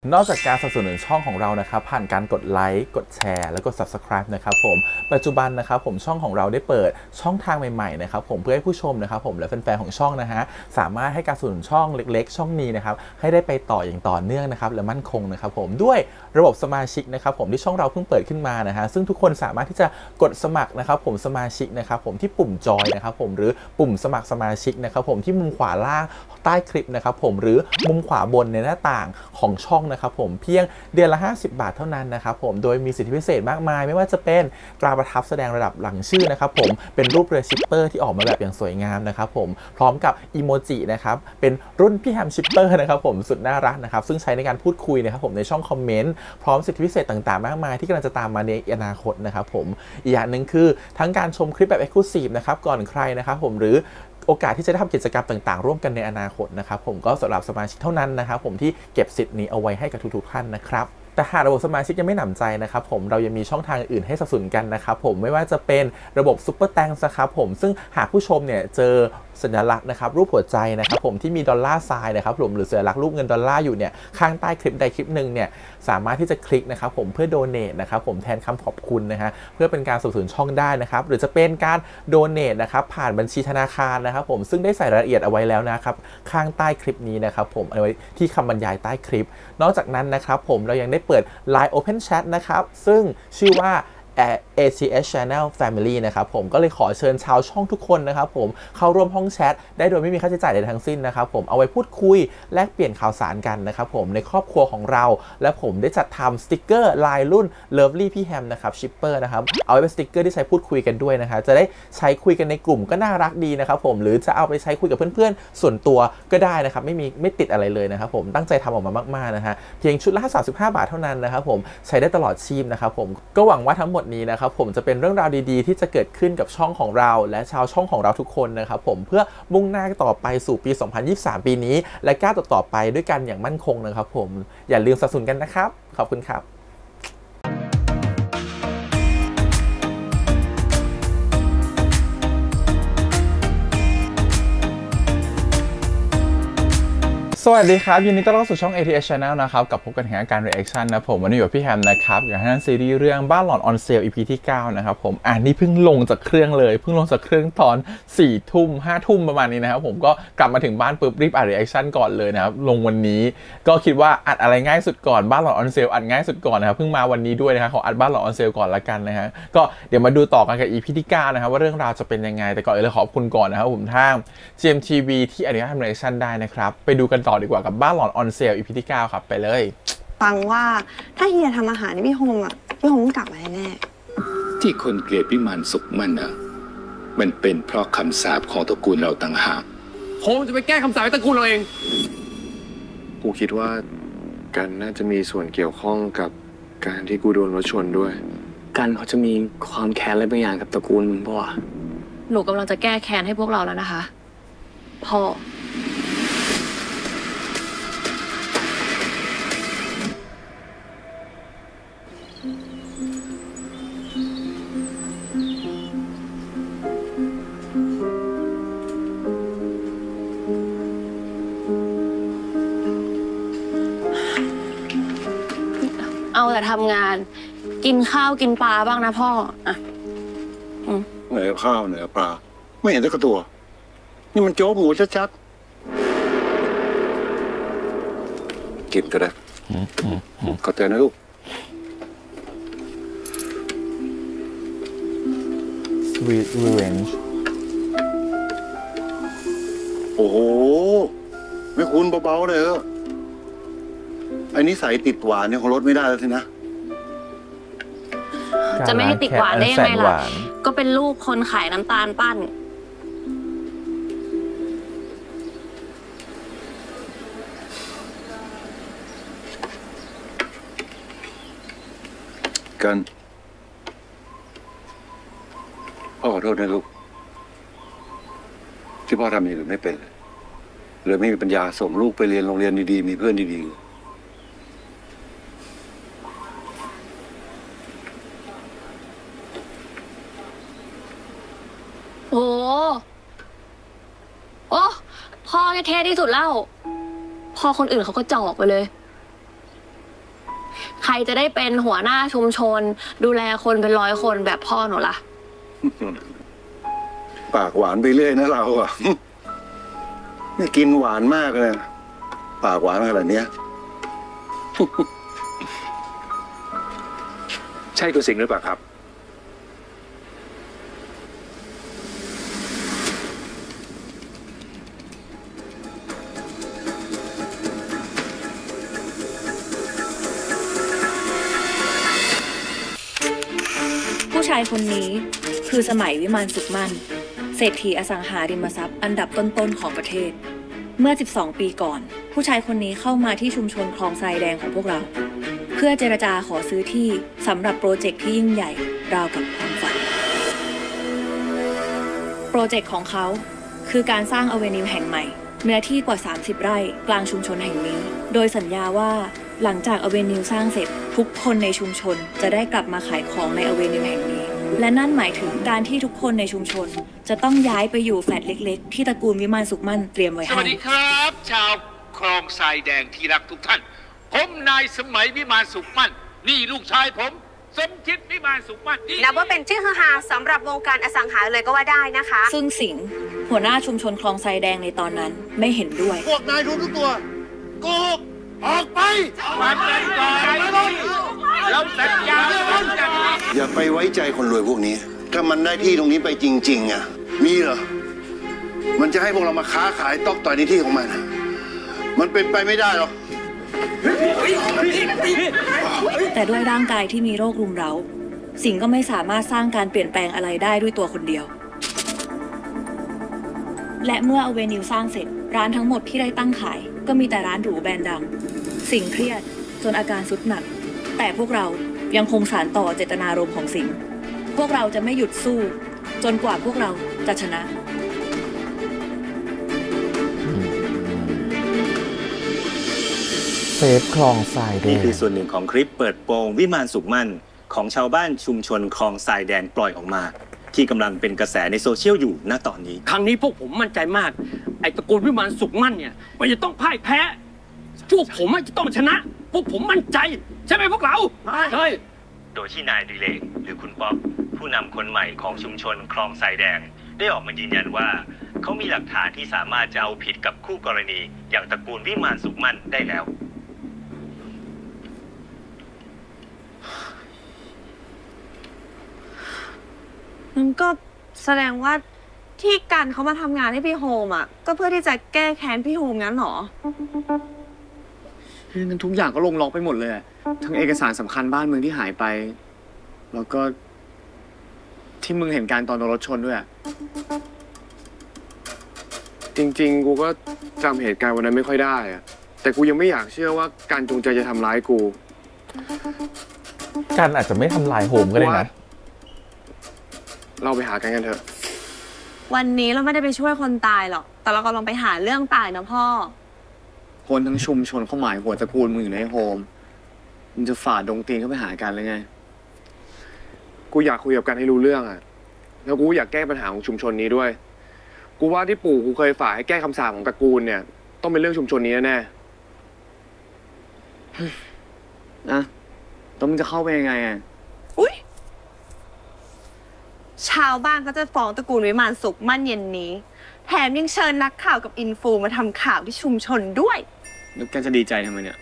นอกจากการสนับสนุนช่องของเรานะครับผ่านการกดไลค์กดแชร์แล้วก็ Subscribe นะครับผมปัจจุบันนะครับผมช่องของเราได้เปิดช่องทางใหม่ๆนะครับผมเพื่อให้ผู้ชมนะครับผมและแฟนๆของช่องนะฮะสามารถให้การสนับสนุนช่องเล็กๆช่องนี้นะครับให้ได้ไปต่ออย่างต่อเนื่องนะครับและมั่นคงนะครับผมด้วยระบบสมาชิกนะครับผมที่ช่องเราเพิ่งเปิดขึ้นมานะฮะซึ่งทุกคนสามารถที่จะกดสมัครนะครับผมสมาชิกนะครับผมที่ปุ่มจอยนะครับผมหรือปุ่มสมัครสมาชิกนะครับผมที่มุมขวาล่างใต้คลิปนะครับผมหรือมุมขวาบนในหน้าต่างของช่องนะครับผมเพียงเดือนละ50 บาทเท่านั้นนะครับผมโดยมีสิทธิพิเศษมากมายไม่ว่าจะเป็นตราประทับแสดงระดับหลังชื่อนะครับผมเป็นรูปเรือชิปเปอร์ที่ออกมาแบบอย่างสวยงามนะครับผมพร้อมกับอีโมจินะครับเป็นรุ่นพี่แฮมชิปเปอร์นะครับผมสุดน่ารักนะครับซึ่งใช้ในการพูดคุยนะครับผมในช่องคอมเมนต์พร้อมสิทธิพิเศษต่างๆมากมายที่กำลังจะตามมาในอนาคตนะครับผมอีกอย่างหนึ่งคือทั้งการชมคลิปแบบ Exclusive นะครับก่อนใครนะครับผมหรือโอกาสที่จะได้ทำกิจกรรมต่างๆร่วมกันในอนาคตนะครับผมก็สำหรับสมาชิกเท่านั้นนะครับผมที่เก็บสิทธิ์นี้เอาไว้ให้กับทุกๆท่านนะครับแต่หากระบบสมาชิกยังไม่หนำใจนะครับผมเรายังมีช่องทางอื่นให้สนับสนุนกันนะครับผมไม่ว่าจะเป็นระบบซุปเปอร์แตงนะครับผมซึ่งหากผู้ชมเนี่ยเจอสัญลักษณ์นะครับรูปหัวใจนะครับผมที่มีดอลลาร์ไซน์นะครับผมหรือสัญลักษณ์รูปเงินดอลลาร์อยู่เนี่ยข้างใต้คลิปใดคลิปหนึ่งเนี่ยสามารถที่จะคลิกนะครับผมเพื่อโดเนทนะครับผมแทนคำขอบคุณนะฮะเพื่อเป็นการสนับสนุนช่องได้นะครับหรือจะเป็นการโดเนทนะครับผ่านบัญชีธนาคารนะครับผมซึ่งได้ใส่รายละเอียดเอาไว้แล้วนะครับข้างใต้คลิปนี้นะครับผมเอาไว้ที่คำบรรยายใต้คลิปนอกจากนั้นนะครับผมเรายังได้เปิด Line Open Chat นะครับซึ่งชื่อว่าACS Channel Family นะครับผมก็เลยขอเชิญชาวช่องทุกคนนะครับผมเข้าร่วมห้องแชทได้โดยไม่มีค่าใช้จ่ายใดทั้งสิ้นนะครับผมเอาไว้พูดคุยแลกเปลี่ยนข่าวสารกันนะครับผมในครอบครัวของเราและผมได้จัดทำสติกเกอร์ลายรุ่น Lovely พี่แฮมนะครับชิปเปอร์นะครับเอาไว้เป็นสติกเกอร์ที่ใช้พูดคุยกันด้วยนะครับจะได้ใช้คุยกันในกลุ่มก็น่ารักดีนะครับผมหรือจะเอาไปใช้คุยกับเพื่อนๆส่วนตัวก็ได้นะครับไม่ติดอะไรเลยนะครับผมตั้งใจทำออกมามากๆนะฮะเพียงชุดละ35 บาทเท่านั้นนะครับผมใช้ได้ตลอดชีพนะครับผมก็หวังว่าทั้งหมดนี้นะครับผมจะเป็นเรื่องราวดีๆที่จะเกิดขึ้นกับช่องของเราและชาวช่องของเราทุกคนนะครับผมเพื่อมุ่งหน้าต่อไปสู่ปี 2023 ปีนี้และก้าวต่อไปด้วยกันอย่างมั่นคงนะครับผมอย่าลืมสนับสนุนกันนะครับขอบคุณครับสวัสดีครับยินดีต้อนรับสู่ช่อง ATS Channel นะครับกับพบกันแห่งการ reaction นะผมวันนี้อยู่กับพี่แฮมนะครับอย่างนั้นซีรีส์เรื่องบ้านหลอน on sale EP ที่ 9 นะครับผมนี่เพิ่งลงจากเครื่องเลยเพิ่งลงจากเครื่องตอน 4 ทุ่ม 5 ทุ่มประมาณนี้นะครับผมก็กลับมาถึงบ้านปุ๊บรีบอัด reaction ก่อนเลยนะครับลงวันนี้ก็คิดว่าอัดอะไรง่ายสุดก่อนบ้านหลอน on sale อัดง่ายสุดก่อนนะครับเพิ่งมาวันนี้ด้วยนะครับขออัดบ้านหลอน on sale ก่อนละกันนะฮะก็เดี๋ยวมาดูต่อกันกับ EP ที่ 9 นะครับว่าเรื่องราวจะเป็นยังไงแต่ก่อนเลยขอบคุณก่อนนะครับผมทาง GMTV ที่อนุญาตทำ reaction ได้นะครับไปดูกันต่อดีกว่ากับบ้านหลอน on sale EP ที่ 9 ครับไปเลยฟังว่าถ้าเฮียทำอาหารนี่พี่โฮมต้องกลับมาแน่ที่คนเกลียดพิมานสุขมันนะมันเป็นเพราะคำสาปของตระกูลเราต่างหากโฮมจะไปแก้คำสาปให้ตระกูลเราเองกูคิดว่ากันน่าจะมีส่วนเกี่ยวข้องกับการที่กูโดนรถชนด้วยกันเขาจะมีความแค้นอะไรบางอย่างกับตระกูลมึงป่ะหนูกำลังจะแก้แค้นให้พวกเราแล้วนะคะพ่อเอาแต่ทำงานกินข้าวกินปลาบ้างนะพ่ออ่ะเหนือข้าวเหนือปลาไม่เห็นสักตัวนี่มันโจ๊กหมูชัดๆกินก็ได้ขอเตือนนะลูก Sweet Revenge โอ้โหไม่คุ้นเบาๆเลยไอ้นิสัยติดหวานเนี่ยของรถไม่ได้แล้วสินะจะไม่ให้ติดหวานได้ยังไงล่ะก็เป็นลูกคนขายน้ำตาลปั้นกันพ่อขอโทษนะลูกที่พ่อทำอย่างอื่นไม่เป็นเลยไม่มีปัญญาส่งลูกไปเรียนโรงเรียนดีๆมีเพื่อนดีๆโอ้พ่อแค่เท่ที่สุดแล้วพ่อคนอื่นเขาก็จอกไปเลย ใครจะได้เป็นหัวหน้าชุมชน ดูแลคนเป็น100 คนแบบพ่อหนูล่ะ ปากหวานไปเรื่อยนะเราอ่ะ นี่กินหวานมากเลยปากหวานขนาดเนี้ย ใช่คุณสิงห์หรือเปล่าครับ ผู้ชายคนนี้คือสมัยวิมานสุขมั่นเศรษฐีอสังหาริมทรัพย์อันดับต้นๆของประเทศเมื่อ12 ปีก่อนผู้ชายคนนี้เข้ามาที่ชุมชนคลองทรายแดงของพวกเราเพื่อเจรจาขอซื้อที่สำหรับโปรเจกต์ที่ยิ่งใหญ่ราวกับความฝันโปรเจกต์ของเขาคือการสร้างอเวนิวแห่งใหม่เนื้อที่กว่า30 ไร่กลางชุมชนแห่งนี้โดยสัญญาว่าหลังจากอเวนิวสร้างเสร็จทุกคนในชุมชนจะได้กลับมาขายของในอเวนิวแห่งนี้และนั่นหมายถึงการที่ทุกคนในชุมชนจะต้องย้ายไปอยู่แฟลตเล็กๆที่ตระกูลวิมานสุขมั่นเตรียมไว้ให้สวัสดีครับ ชาวคลองทรายแดงที่รักทุกท่านผมนายสมัยวิมานสุขมั่นนี่ลูกชายผมสมคิดวิมานสุขมั่นนับว่าเป็นชื่อฮือฮาสำหรับวงการอสังหาเลยก็ว่าได้นะคะซึ่งสิงห์หัวหน้าชุมชนคลองทรายแดงในตอนนั้นไม่เห็นด้วยพวกนายรู้ทุกตัวโกหกออกไปมันเป็นก่อนเราสัญญาอย่าไปไว้ใจคนรวยพวกนี้ถ้ามันได้ที่ตรงนี้ไปจริงๆอ่ะมีเหรอมันจะให้พวกเรามาค้าขายตอกต่อยในที่ของมันมันเป็นไปไม่ได้หรอกแต่ด้วยร่างกายที่มีโรครุมเร้าสิงห์ก็ไม่สามารถสร้างการเปลี่ยนแปลงอะไรได้ด้วยตัวคนเดียวและเมื่ออเวนิวสร้างเสร็จร้านทั้งหมดที่ได้ตั้งขายก็มีแต่ร้านหรูแบรนด์ดังสิงห์เครียดจนอาการทรุดหนักแต่พวกเรายังคงสานต่อเจตนารมณ์ของสิงห์พวกเราจะไม่หยุดสู้จนกว่าพวกเราจะชนะเซฟคลองทรายแดงนี่คือส่วนหนึ่งของคลิปเปิดโปงวิมานสุขมั่นของชาวบ้านชุมชนคลองทรายแดงปล่อยออกมาที่กำลังเป็นกระแสในโซเชียลอยู่ณตอนนี้ครั้งนี้พวกผมมั่นใจมากไอ้ตระกูลวิมานสุขมั่นเนี่ยมันจะต้องพ่ายแพ้พวกผมจะต้องชนะพวกผมมั่นใจใช่ไหมพวกเราใช่โดยที่นายดิเลกหรือคุณป๊อปผู้นำคนใหม่ของชุมชนคลองทรายแดงได้ออกมายืนยันว่าเขามีหลักฐานที่สามารถจะเอาผิดกับคู่กรณีอย่างตระกูลวิมานสุขมั่นได้แล้วนั่นก็แสดงว่าที่กันเขามาทำงานให้พี่โฮมอ่ะก็เพื่อที่จะแก้แค้นพี่โฮมงั้นหรอนั้นทุกอย่างก็ลงล็อกไปหมดเลยทั้งเอกสารสำคัญบ้านเมืองที่หายไปแล้วก็ที่มึงเห็นการตอนโดนรถชนด้วยจริงๆกูก็จำเหตุการณ์วันนั้นไม่ค่อยได้อะแต่กูยังไม่อยากเชื่อว่าการจงใจจะทำร้ายกูกันอาจจะไม่ทำลายโฮมก็ได้นะเราไปหากันเถอะวันนี้เราไม่ได้ไปช่วยคนตายหรอกแต่เรากำลังไปหาเรื่องตายนะพ่อคนทั้งชุมชนเขาหมายหัวตระกูลมึงอยู่ในโฮมมึงจะฝ่าดงตีนเข้าไปหากันเลยไงกูอยากคุยกับกันให้รู้เรื่องอ่ะแล้วกูอยากแก้ปัญหาของชุมชนนี้ด้วยกูว่าที่ปู่กูเคยฝากให้แก้คำสาปของตระกูลเนี่ยต้องเป็นเรื่องชุมชนนี้แน่นะแล้วมึงจะเข้าไปยังไงอุ๊ยชาวบ้านเขาจะฟ้องตระกูลวิมานสุขมั่นเย็นนี้แถมยังเชิญนักข่าวกับอินฟูมาทำข่าวที่ชุมชนด้วยนึกกันจะดีใจทำไมเนี่ย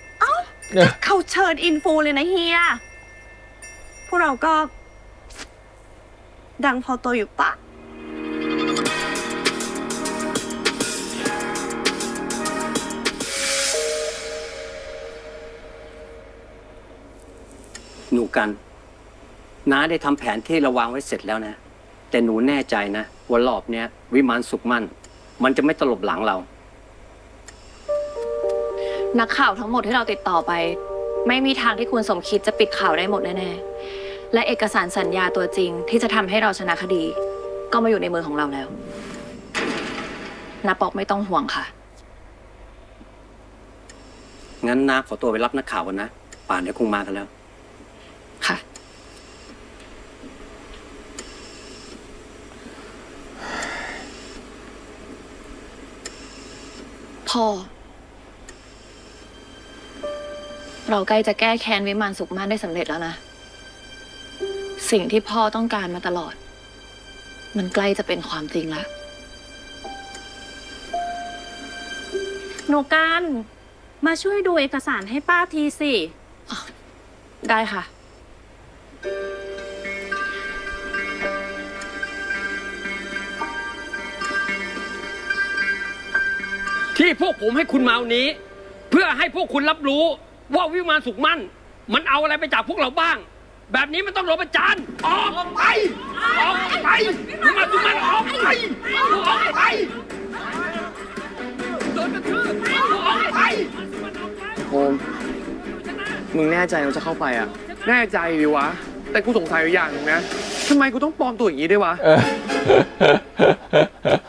เขาเชิญอินฟูเลยนะเฮียพวกเราก็ดังพอตัวอยู่ปะหนูกันน้าได้ทำแผนที่เราวางไว้เสร็จแล้วนะแต่หนูแน่ใจนะว่ารอบเนี้ยวิมานสุขมั่นมันจะไม่ตลบหลังเรานักข่าวทั้งหมดที่เราติดต่อไปไม่มีทางที่คุณสมคิดจะปิดข่าวได้หมดแน่ๆและเอกสารสัญญาตัวจริงที่จะทำให้เราชนะคดีก็มาอยู่ในมือของเราแล้วน้าปอกไม่ต้องห่วงค่ะงั้นน้าขอตัวไปรับนักข่าวกันนะป่านเดี๋ยวคงมากันแล้วค่ะพ่อ เราใกล้จะแก้แค้นวิมานสุขมั่นได้สำเร็จแล้วนะ สิ่งที่พ่อต้องการมาตลอด มันใกล้จะเป็นความจริงแล้ว หนูกันมาช่วยดูเอกสารให้ป้าทีสิ ได้ค่ะ ที่พวกผมให้คุณมาวันนี้ เพื่อให้พวกคุณรับรู้ว่าวิมานสุขมั่นมันเอาอะไรไปจากพวกเราบ้าง แบบนี้มันต้องโดนประจานออกไปออกไปวิมานสุขมั่นออกไปออกไปโดนกระทืบออกไป โฮมมึงแน่ใจว่าจะเข้าไปอ่ะแน่ใจดิวะแต่กูสงสัยอยู่อย่างนึงนะทำไมกูต้องปลอมตัวอย่างนี้ด้วยวะ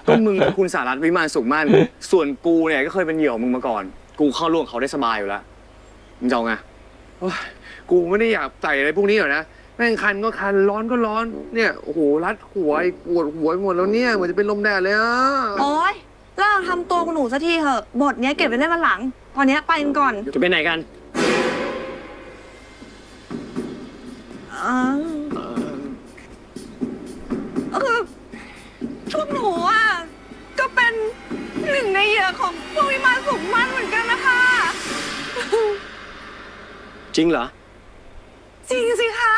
ก็มึงกับคุณสารัตน์วิมานสุขมั่นส่วนกูเนี่ยก็เคยเป็นเหยื่อของมึงมาก่อนกูเข้าร่วมเขาได้สบายอยู่แล้วมึงจะเอาไงกูไม่ได้อยากใส่อะไรพวกนี้หรอกนะแม่งคันก็คันร้อนก็ร้อนเนี่ยโอ้โหรัดหัวปวดหัวหมดแล้วเนี่ยเหมือนจะเป็นลมแดดเลยอ่ะโอ๊ยเลิกทำตัวคุณหนูสักทีเถอะบทเนี้ยเก็บไว้ได้มาหลังตอนนี้ไปกันก่อนจะไปไหนกันพวกหนูอ่ะก็เป็นหนึ่งในเหยื่อของพวกวิมานสุขมั่นเหมือนกันนะคะจริงเหรอจริงสิคะ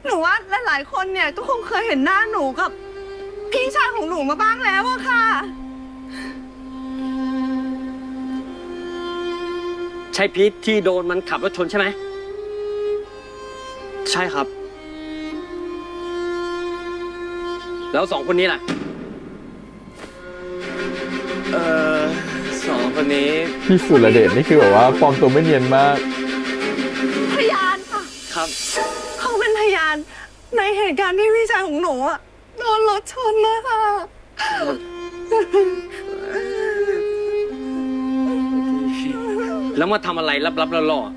หนูว่าหลายๆคนเนี่ยก็คงเคยเห็นหน้าหนูกับพี่ชายของหนูมาบ้างแล้วอะค่ะใช่พีทที่โดนมันขับรถชนใช่ไหมใช่ครับแล้วสองคนนี้ล่ะสองคนนี้พี่สุรเดชนี่คือแบบว่าปลอมตัวไม่เนียนมากพยานค่ะครับเขาเป็นพยานในเหตุการณ์ที่พี่ชายของหนูอะโดนรถชนนะคะแล้วมาทำอะไรลับๆล่อๆ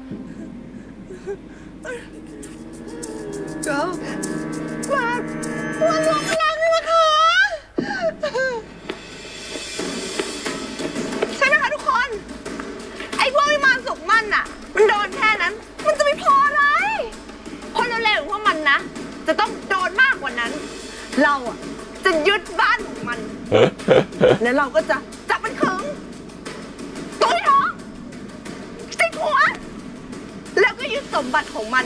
ก็มาลงรักนะคะใช่ไหมคะทุกคนไอ้พวกวิมานสุขมั่นอะมันโดนแค่นั้นมันจะไม่พออะไรคนเร็วๆของพวกมันนะจะต้องโดนมากกว่านั้นเราอะจะยึดบ้านของมันแล้วเราก็จะจับมันขึงตุ้ยท้องติดหัวแล้วก็ยึดสมบัติของมัน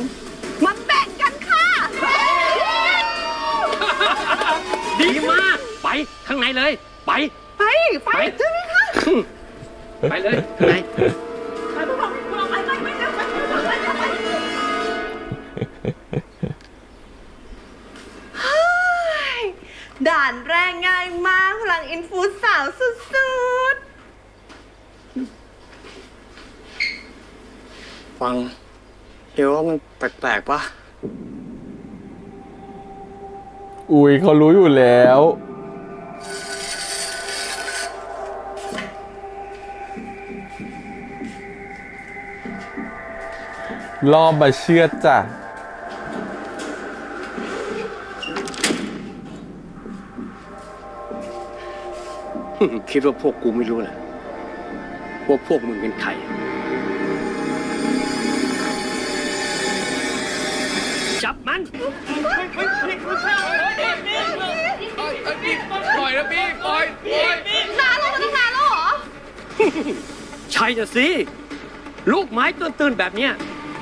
มาแบ่งกันค่ะดีมากไปข้างในเลยไปใช่ไหมคะไปเลยข้างในด่านแรกง่ายมากพลังอินฟูสาวสุดๆฟังเดี๋ยวว่ามันแปลกๆปะอุ้ยเขารู้อยู่แล้วรอบมาเชื่อจ้ะคิดว่าพวกกูไม่รู้เหรอว่าพวกมึงเป็นใครจับมันปล่อยนะพี่ปล่อยนานแล้วมันนานแล้วเหรอใช่จะสิลูกไม้ตื่นแบบเนี้ย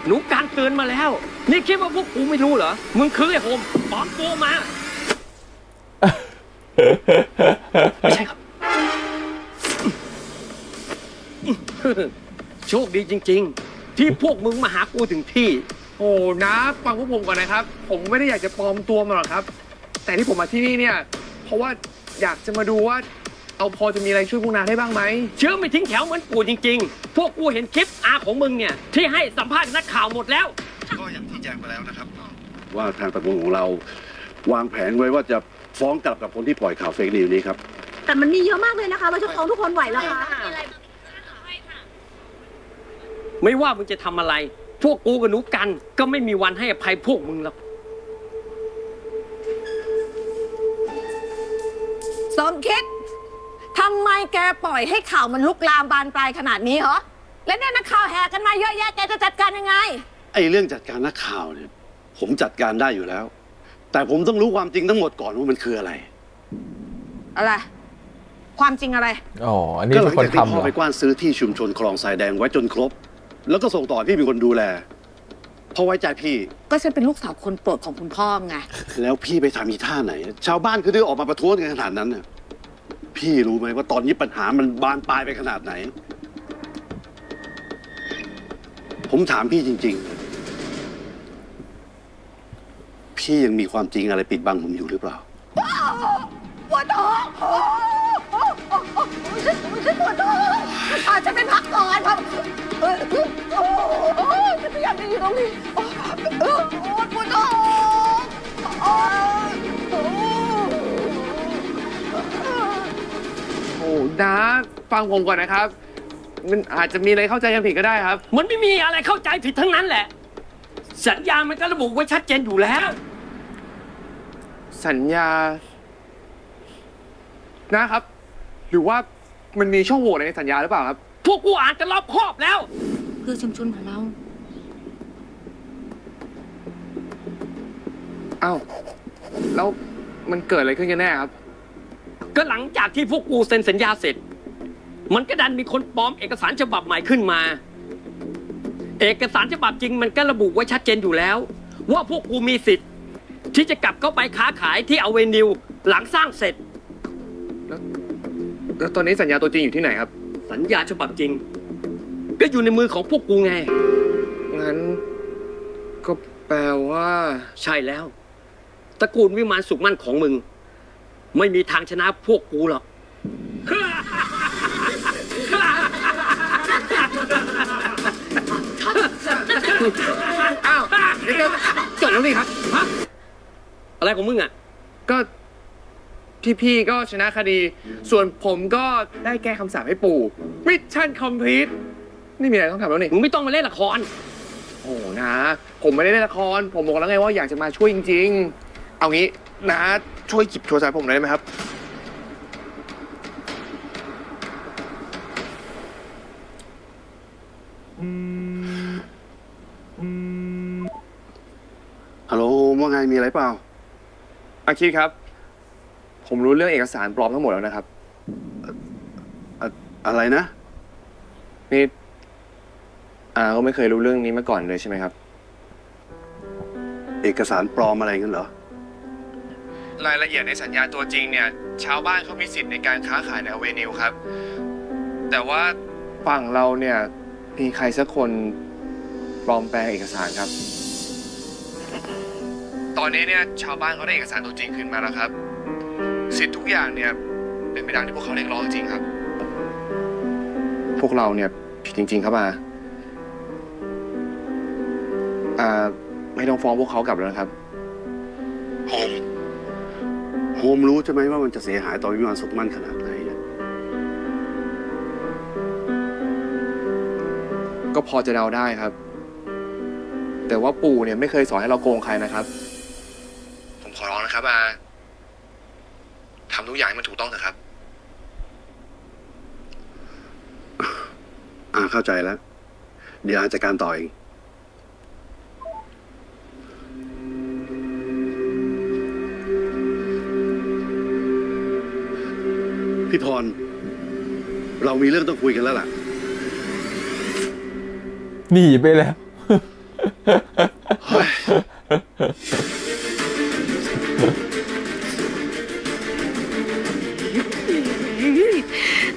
หนูการเตือนมาแล้วนี่คิดว่าพวกกูไม่รู้เหรอมึงคือไอ้โฮมปลอมตัวมาไม่ใช่ครับโชคดีจริงๆที่พวกมึงมาหากูถึงที่โอ้นะฟังพวกผมก่อนนะครับผมไม่ได้อยากจะปลอมตัวมาหรอกครับแต่ที่ผมมาที่นี่เนี่ยเพราะว่าอยากจะมาดูว่าเอาพอจะมีอะไรช่วยพวกนาได้บ้างไหมเชื่อไม่ทิ้งแถวเหมือนกูจริงๆพวกกูเห็นคลิปอาของมึงเนี่ยที่ให้สัมภาษณ์นักข่าวหมดแล้วก็อย่างที่แจ้งไปแล้วนะครับว่าทางตระกูลของเราวางแผนไว้ว่าจะฟ้องกลับกับคนที่ปล่อยข่าวเฟกนิวส์นี้ครับแต่มันมีเยอะมากเลยนะคะเราจะฟ้องทุกคนไหวแล้วคะไม่ว่ามึงจะทำอะไรพวกกูกับหนูกันก็ไม่มีวันให้อภัยพวกมึงหรอกสมคิดทำไมแกปล่อยให้ข่าวมันลุกลามบานปลายขนาดนี้เหรอ แล้วเนี่ยนักข่าวแห่กันมาเยอะแยะแกจะจัดการยังไงไอ้เรื่องจัดการนักข่าวเนี่ยผมจัดการได้อยู่แล้ว แต่ผมต้องรู้ความจริงทั้งหมดก่อนว่ามันคืออะไรความจริงอะไรอ๋ออันนี้เป็นคนทำเหรอ พ่อไปกว้านซื้อที่ชุมชนคลองทรายแดงไว้จนครบแล้วก็ส่งต่อพี่เป็นคนดูแลเพราะไว้ใจพี่ก็ฉันเป็นลูกสาวคนโปรดของคุณพ่อไงแล้วพี่ไปทำอีท่าไหนชาวบ้านคือได้ออกมาประท้วงกันขนาดนั้นน่ะพี่รู้ไหมว่าตอนนี้ปัญหามันบานปลายไปขนาดไหนผมถามพี่จริงๆพี่ยังมีความจริงอะไรปิดบังผมอยู่หรือเปล่าปวดท้องฉันปวดท้องฉันไปพักก่อนครับฉันไม่อยากจะอยู่ตรงนี้ปวดท้องโอ้น้าฟังผมก่อนนะครับมันอาจจะมีอะไรเข้าใจกันผิดก็ได้ครับมันไม่มีอะไรเข้าใจผิดทั้งนั้นแหละสัญญามันก็ระบุไว้ชัดเจนอยู่แล้วสัญญานะครับหรือว่ามันมีช่องโหว่ในสัญญาหรือเปล่าครับพวกกูอ่านกันรอบคอบแล้วเพื่อชุมชนของเราอ้าวแล้วมันเกิดอะไรขึ้นกันแน่ครับก็หลังจากที่พวกกูเซ็นสัญญาเสร็จมันก็ดันมีคนปลอมเอกสารฉบับใหม่ขึ้นมาเอกสารฉบับจริงมันก็ระบุไว้ชัดเจนอยู่แล้วว่าพวกกูมีสิทธิ์ที่จะกลับเข้าไปค้าขายที่อเวนิวหลังสร้างเสร็จแล้วตอนนี้สัญญาตัวจริงอยู่ที่ไหนครับสัญญาฉบับจริงก็อยู่ในมือของพวกกูไงงั้นก็แปลว่าใช่แล้วตระกูลวิมานสุขมั่นของมึงไม่มีทางชนะพวกกูหรอกอ้าวจบแล้วนี่ครับอะไรของมึงอ่ะก็พี่ก็ชนะคดีส่วนผมก็ได้แก้คำสาปให้ปู่มิชชั่นคอมพลีทนี่มีอะไรต้องทำแล้วนี่มึงไม่ต้องมาเล่นละครโอ้นะผมไม่ได้เล่นละครผมบอกแล้วไงว่าอยากจะมาช่วยจริงๆเอางี้นะช่วยหยิบโทรศัพท์ผมได้ไหมครับฮัลโหลว่าไงมีอะไรเปล่าอาคิดครับผมรู้เรื่องเอกสารปลอมทั้งหมดแล้วนะครับอะไรนะนี่ก็ไม่เคยรู้เรื่องนี้มาก่อนเลยใช่ไหมครับเอกสารปลอมอะไรกันเหรอรายละเอียดในสัญญาตัวจริงเนี่ยชาวบ้านเขามีสิทธิ์ในการค้าขายในอเวนิวครับแต่ว่าฝั่งเราเนี่ยมีใครสักคนปลอมแปลงเอกสารครับตอนนี้เนี่ยชาวบ้านเขาได้เอกสารตัวจริงขึ้นมาแล้วครับสิทธิ์ทุกอย่างเนี่ยเป็นไปตามที่พวกเขาเรียกร้องจริงครับพวกเราเนี่ยผิดจริงๆครับไม่ต้องฟ้องพวกเขากลับแล้วนะครับโฮมรู้ใช่ไหมว่ามันจะเสียหายต่อวิมานสุขมั่นขนาดไหนก็พอจะเดาได้ครับแต่ว่าปู่เนี่ยไม่เคยสอนให้เราโกงใครนะครับผมขอร้องนะครับทำทุกอย่างให้มันถูกต้องเถอะครับเข้าใจแล้วเดี๋ยวจัดการต่อเองพี่พรเรามีเรื่องต้องคุยกันแล้วล่ะหนีไปแล้ว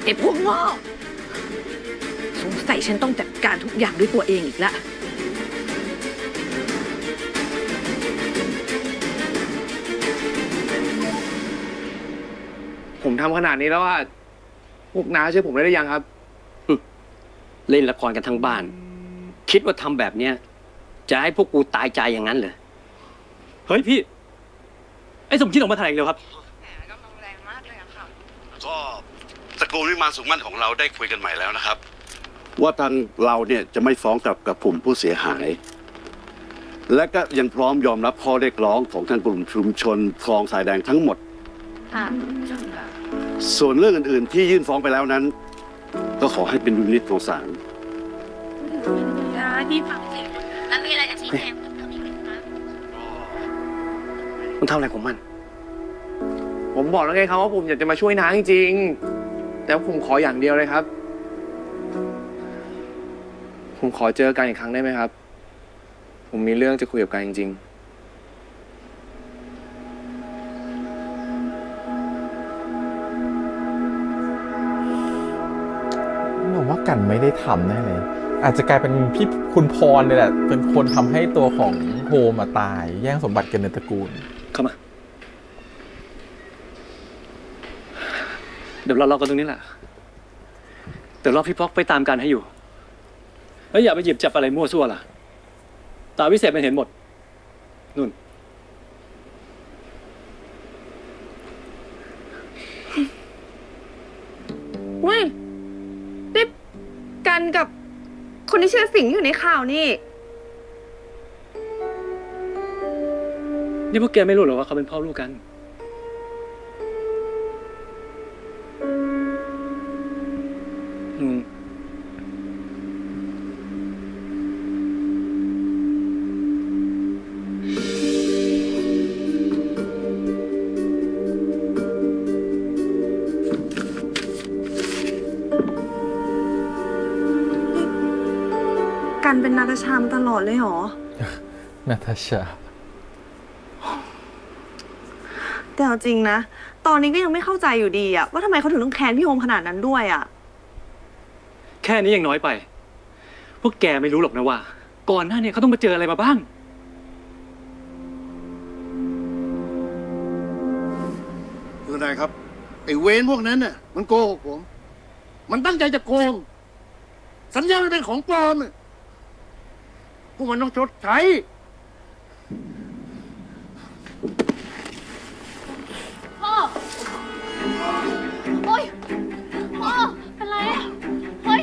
ไอ้พวกโง่สงสัยฉันต้องจัดการทุกอย่างด้วยตัวเองอีกแล้วผมทำขนาดนี้แล้วว่าพวกน้าช่วยผมได้ยังครับเล่นละครกันทั้งบ้านคิดว่าทำแบบเนี้ยจะให้พวกกูตายใจอย่างนั้นเหรอเฮ้ยพี่ไอ้สมคิดออกมาแถลงเร็วครับก็ตระกูลวิมานสุขมั่นของเราได้คุยกันใหม่แล้วนะครับว่าทางเราเนี่ยจะไม่ฟ้องกับกลุ่มผู้เสียหายและก็ยังพร้อมยอมรับข้อเรียกร้องของทางกลุ่มชุมชนคลองทรายแดงทั้งหมดส่วนเรื่องอื่นๆที่ยื่นฟ้องไปแล้วนั้นก็ขอให้เป็นดุลพินิจของศาล พี่ฟังสิแล้วมีอะไรจะชี้แจงเพิ่มเติมอีกไหมคะ มันทำอะไรของมัน ผมบอกแล้วไงครับว่าผมอยากจะมาช่วยน้าจริงๆแต่ผมขออย่างเดียวเลยครับผมขอเจอกันอีกครั้งได้ไหมครับผมมีเรื่องจะคุยกับกันจริงๆผมว่ากันไม่ได้ทำแน่เลยอาจจะกลายเป็นพี่คุณพรเลยแหละเป็นคนทำให้ตัวของโฮมาตายแย่งสมบัติกันในตระกูลเข้ามาเดี๋ยวเรากันตรงนี้แหละเดี๋ยวรอพี่ป๊อกไปตามการให้อยู่แล้วอย่าไปหยิบจับอะไรมั่วซั่วล่ะตาวิเศษมันเห็นหมดนู่นเว้ยนี่กันกับคนที่ชื่อสิงห์อยู่ในข่าวนี่พวกแกไม่รู้หรอว่าเขาเป็นพ่อลูกกันกันเป็นนาตาชามาตลอดเลยเหรอ นาตาชาแต่เอาจริงนะตอนนี้ก็ยังไม่เข้าใจอยู่ดีอะว่าทำไมเขาถึงต้องแค้นพี่โฮมขนาดนั้นด้วยอะแค่นี้ยังน้อยไปพวกแกไม่รู้หรอกนะว่าก่อนหน้านี้เขาต้องมาเจออะไรมาบ้างคืออะไรครับไอ้เวรพวกนั้นน่ะมันโกหกผมมันตั้งใจจะโกงสัญญามันเป็นของปลอมพวกมันต้องชดใช้พ่อโอ๊ยพ่อเป็นไรอ่ะเฮ้ย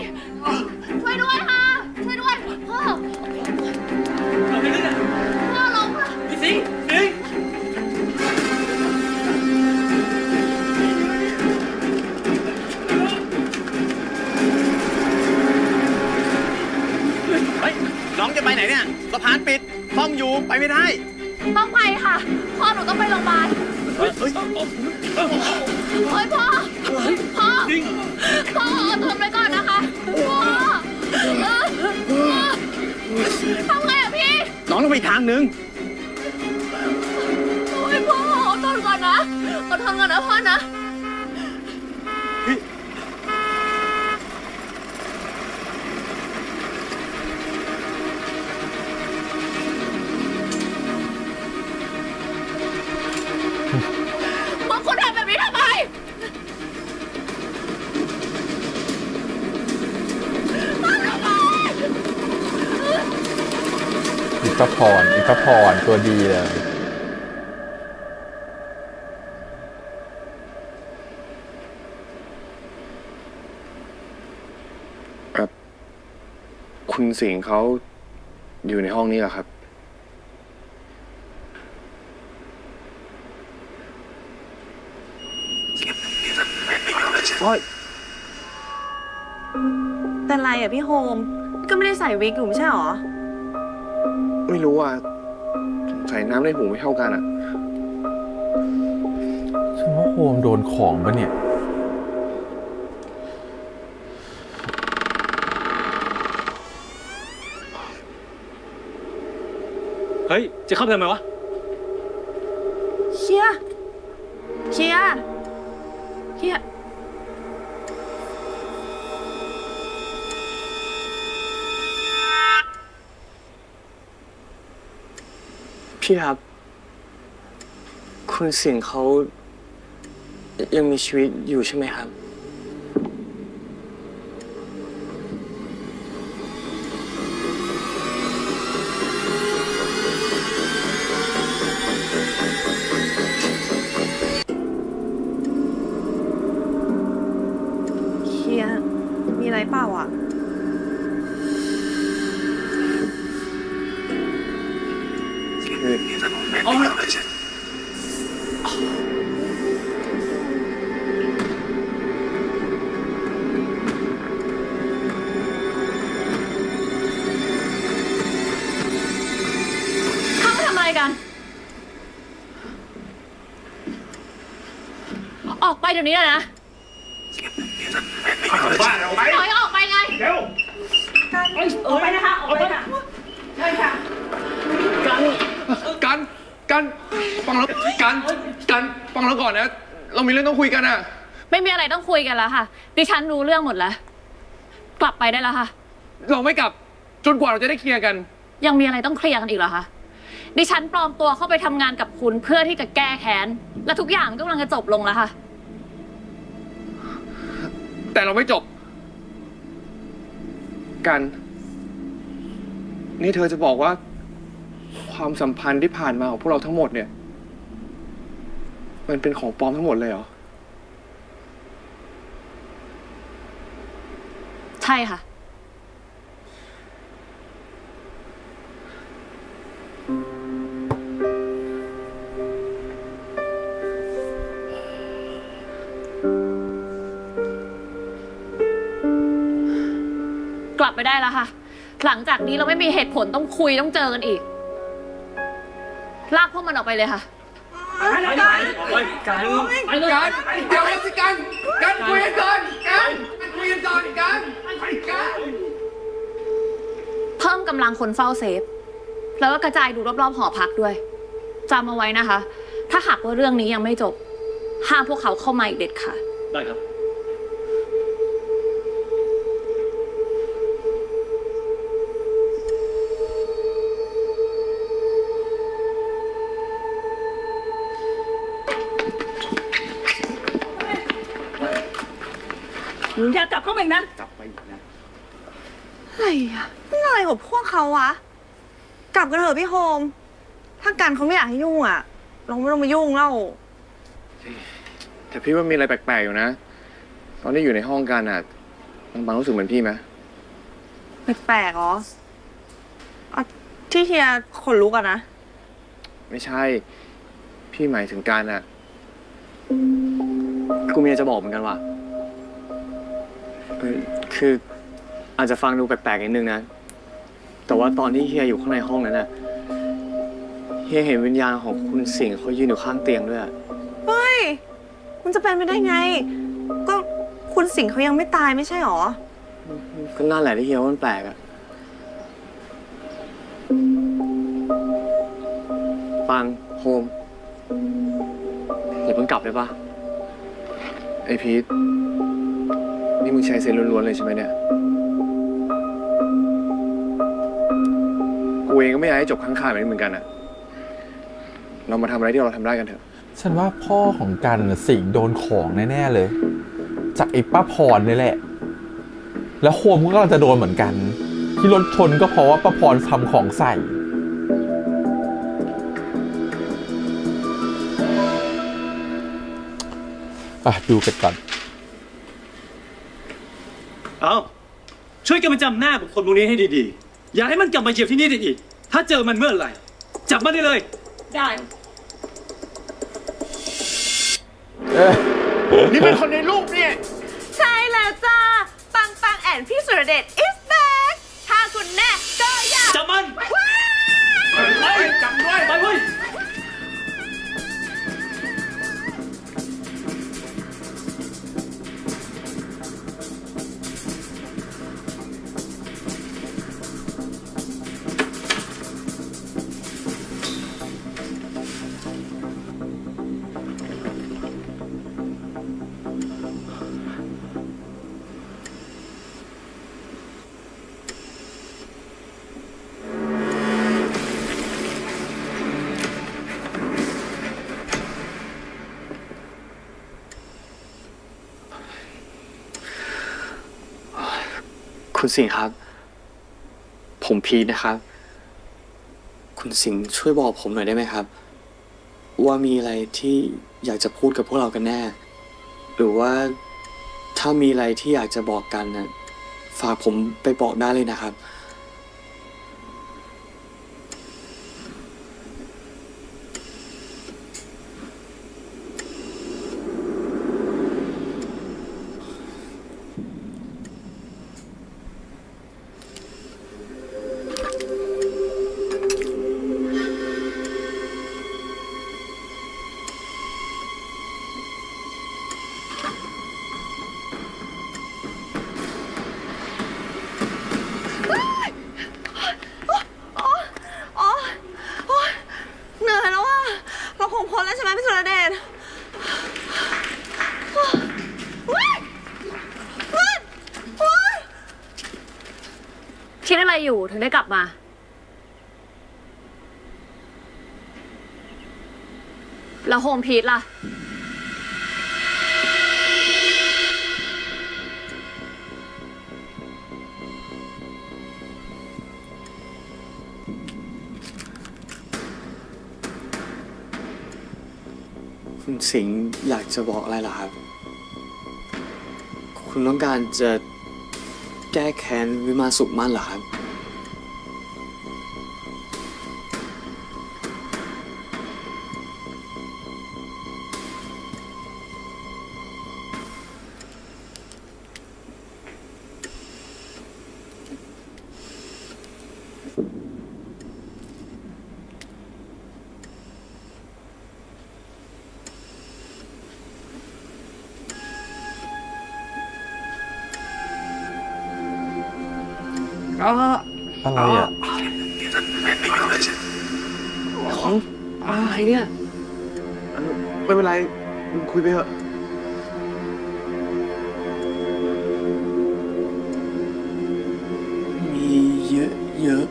ช่วยด้วยค่ะช่วยด้วยพ่อพ่อล้มละพี่สิงห์น้องจะไปไหนเนี่ยสะพานปิดห้องอยู่ไปไม่ได้ต้องไปค่ะพ่อหนูต้องไปโรงพยาบาลเฮ้ยพ่ออดทนไว้ก่อนนะคะพ่อทำไงอะพี่น้องต้องไปทางนึงโอ้ยพ่ออดทนก่อนนะอดทนก่อนนะพ่อนะคุณทำแบบนี้ทำไมอิปพรตัวดีเลยครับคุณสิงห์เขาอยู่ในห้องนี้เหรอครับเป็นไรอ่ะพี่โฮมก็ไม่ได้ใส่วิกอยู่ไม่ใช่หรอไม่รู้อ่ะใส่น้ำในหูไม่เท่ากันอ่ะฉันว่าโฮมโดนของปะเนี่ยเฮ้ยจะเข้าไปทำไมวะเชียร์พี่ครับคุณสิงห์เขายังมีชีวิตอยู่ใช่ไหมครับเชียร์มีอะไรเปล่าอ่ะ อะไรกันออกไปเดี๋ยวนี้เลยนะบ้านออกไป ถอยออกไปไงเร็ว ออกไปนะคะออกไปค่ะใช่ค่ะกันฟังแล้วกันฟังแล้วก่อนนะเรามีเรื่องต้องคุยกันอะไม่มีอะไรต้องคุยกันแล้วค่ะดิฉันรู้เรื่องหมดแล้วกลับไปได้แล้วค่ะเราไม่กลับจนกว่าเราจะได้เคลียร์กันยังมีอะไรต้องเคลียร์กันอีกเหรอคะดิฉันปลอมตัวเข้าไปทำงานกับคุณเพื่อที่จะแก้แค้นและทุกอย่างก็กำลังจะจบลงแล้วค่ะแต่เราไม่จบกันนี่เธอจะบอกว่าความสัมพันธ์ที่ผ่านมาของพวกเราทั้งหมดเนี่ยมันเป็นของปลอมทั้งหมดเลยเหรอใช่ค่ะกลับไปได้แล้วค่ะหลังจากนี้เราไม่มีเหตุผลต้องคุยต้องเจอกันอีกลากพวกมันออกไปเลยค่ะกันเดี๋ยวสิกันคุยกันก่อนกันคุยกันก่อนกันเพิ่มกำลังคนเฝ้าเซฟแล้วก็กระจายดูรอบๆหอพักด้วยจำเอาไว้นะคะถ้าหากว่าเรื่องนี้ยังไม่จบห้ามพวกเขาเข้ามาอีกเด็ดขาดได้ครับมึงจะกลับเข้าไปนะกลับไปอีกนะอะไรอะนี่อะไรกับพวกเขาวะกลับกันเถอะพี่โฮมถ้ากันเขาไม่อยากให้ยุ่งอะเราไม่ต้องมายุ่งเล่าแต่พี่ว่ามีอะไรแปลกๆอยู่นะตอนที่อยู่ในห้องกันอะบางรู้สึกเหมือนพี่ไหมแปลกๆเหรอที่เฮียขนลุกอะนะไม่ใช่พี่หมายถึงการอะกูมีอะไรจะบอกเหมือนกันว่ะคืออาจจะฟังดูแปลกๆนิดนึงนะแต่ว่าตอนที่เฮียอยู่ข้างในห้องนั้นน่ะเฮียเห็นวิญญาณของคุณสิงห์เขายืนอยู่ข้างเตียงด้วยเฮ้ยมันจะเป็นไปได้ไงก็คุณสิงห์เขายังไม่ตายไม่ใช่หรอก็นั่นแหละที่เฮียว่ามันแปลกอะฟังโฮมอย่าเพิ่งกลับเลยปะไอพีทนี่มึงใช้เซนล้วนๆเลยใช่ไหมเนี่ยกูเองก็ไม่อยากให้จบข้างๆแบบนี้เหมือนกันอะเรามาทำอะไรที่เราทำได้กันเถอะฉันว่าพ่อของกันสิงโดนของแน่ๆเลยจากไอ้ป้าพรนี่แหละแล้วโฮมก็กำลังจะโดนเหมือนกันที่รถชนก็เพราะว่าป้าพรทำของใส่ดูกันก่อนเอาช่วยกันมาจำหน้าของคนพวกนี้ให้ดีๆอย่าให้มันกลับมาเหยียบที่นี่อีกถ้าเจอมันเมื่อไหร่จับมันได้เลยได้นี่เป็นคนในรูปเนี่ยใช่แล้วจ้าปังแอนพี่สุรเดช is back ถ้าคุณแน่ก็อย่าจับมันจับด้วยไปเว้ยคุณสิงห์ครับผมพีทนะครับคุณสิงห์ช่วยบอกผมหน่อยได้ไหมครับว่ามีอะไรที่อยากจะพูดกับพวกเรากันแน่หรือว่าถ้ามีอะไรที่อยากจะบอกกันนะฝากผมไปบอกได้เลยนะครับ อยู่ถึงได้กลับมาแล้วโฮมพีทล่ะคุณสิงห์อยากจะบอกอะไรเหรอครับคุณต้องการจะแก้แค้นวิมานสุขมั่นเหรอครับอะไรอ่ะของอะไรเนี่ยไม่เป็นไรคุยไปเถอะมีเยอะ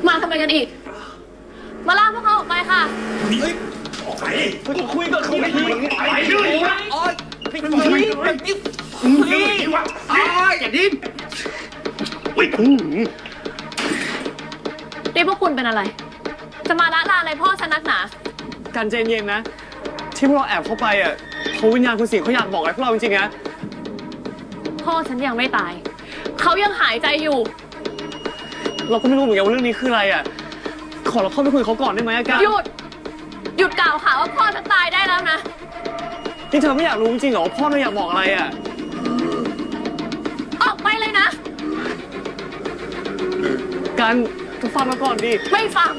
มาทำไมกันอีกมาล่าพวกเขาออกไปค่ะออกไปคุยกับเขาไม่ดีไปเลยพี่วะอย่าดิ้นนี่พวกคุณเป็นอะไรจะมาละลาอะไรพ่อฉันนักหนากันใจเย็นนะที่พวกเราแอบเข้าไปอ่ะเพราะวิญญาณคุณสิงห์เขาอยากบอกอะไรพวกเราจริงๆนะพ่อฉันยังไม่ตายเขายังหายใจอยู่เราก็ไม่รู้เหมือนกันว่าเรื่องนี้คืออะไรอ่ะขอเราเข้าไปคุยกับเขาก่อนได้ไหมอาการหยุดกล่าวหาว่าพ่อฉันตายได้แล้วนะนี่เธอไม่อยากรู้จริงเหรอว่าพ่อเราอยากบอกอะไรอ่ะออกไปเลยนะกันฟังมาก่อนดิไม่ฟัง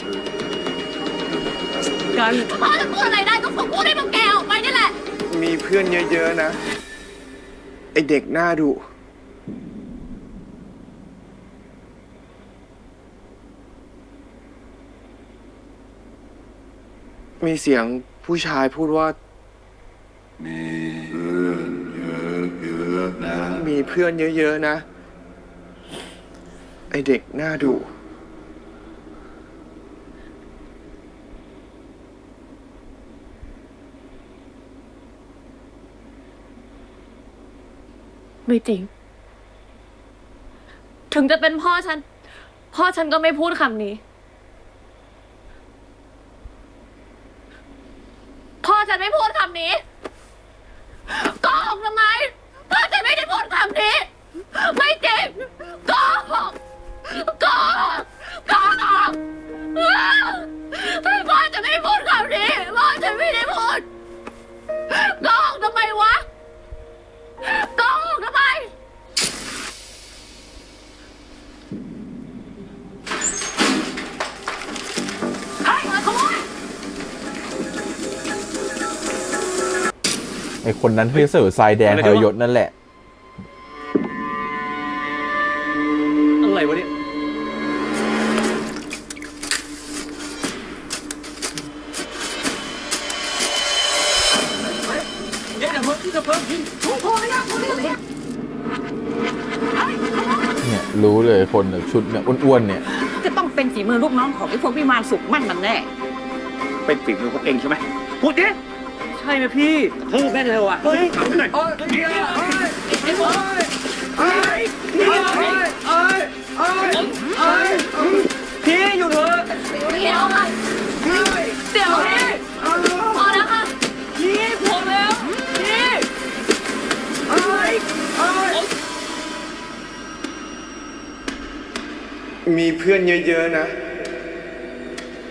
กันพ่อจะพูดอะไรได้ก็คงพูดให้พวกแกออกไปนี่แหละมีเพื่อนเยอะๆนะไอเด็กหน้าดุมีเสียงผู้ชายพูดว่ามีเพื่อนเยอะๆนะไอเด็กหน้าดุไม่จริงถึงจะเป็นพ่อฉันก็ไม่พูดคำนี้พ่อฉันไม่พูดคำนี้โกหกทำไมพ่อฉันไม่ได้พูดคำนี้ไม่จริงโกหกพ่อจะไม่พูดคำนี้พ่อฉันไม่ได้พูดโกหกทำไมวะโกหกทำไมไอคนนั้นที่เสือทรายแดงทรยศนั่นแหละอะไรวะเนี่ยเนี่ยรู้เลยคนชุดเนี่ยอ้วนๆเนี่ยจะต้องเป็นฝีมือลูกน้องของไอ้พวกวิมานสุขมั่นมันแน่เป็นฝีมือของเองใช่ไหมพูดดิใช่ไหมพี่เฮ้ยแม่นเลยว่ะเฮ้ยเอาไปหน่อยพี่อยู่เถอะเดี๋ยวค่ะเดี๋ยวพี่พอแล้วค่ะพี่พอแล้วพี่มีเพื่อนเยอะๆนะ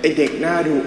ไอเด็กหน้าดุ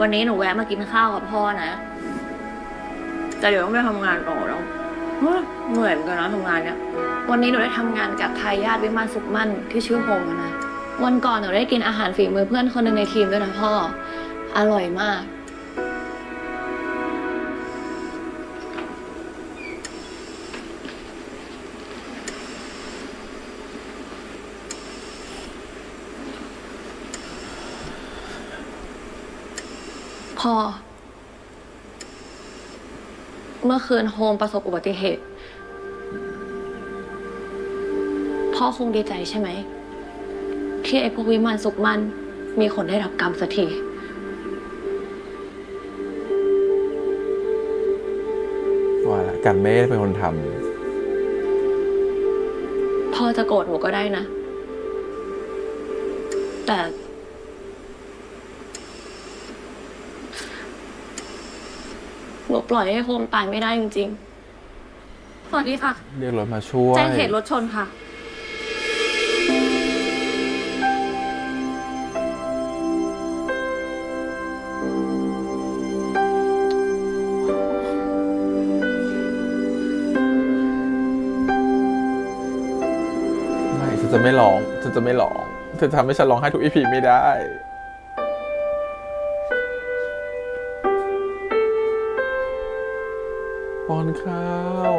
วันนี้หนูแวะมากินข้าวกับพ่อนะแต่เดี๋ยวต้องไปทำงานต่อแล้วเหนื่อยเหมือนกันนะทำงานเนี่ยวันนี้หนูได้ทำงานกับทายาทวิมานสุขมั่นที่ชื่อโฮมนะวันก่อนหนูได้กินอาหารฝีมือเพื่อนคนหนึ่งในทีมด้วยนะพ่ออร่อยมากพ่อเมื่อคืนโฮมประสบอุบัติเหตุพ่อคงดีใจใช่ไหมที่ไอ้พวกวิมานสุขมันมีคนได้รับกรรมสักทีว่าละกันไม่ได้เป็นคนทำพ่อจะโกรธหนูก็ได้นะแต่หนูปล่อยให้โฮมตายไม่ได้จริงๆสวัสดีค่ะเรียกรถมาช่วยแจ้งเหตุรถชนค่ะไม่ฉันจะไม่ร้องฉันจะไม่ร้องเธอทำให้ฉันร้องไห้ทุกอีพีไม่ได้ป้อนข้าว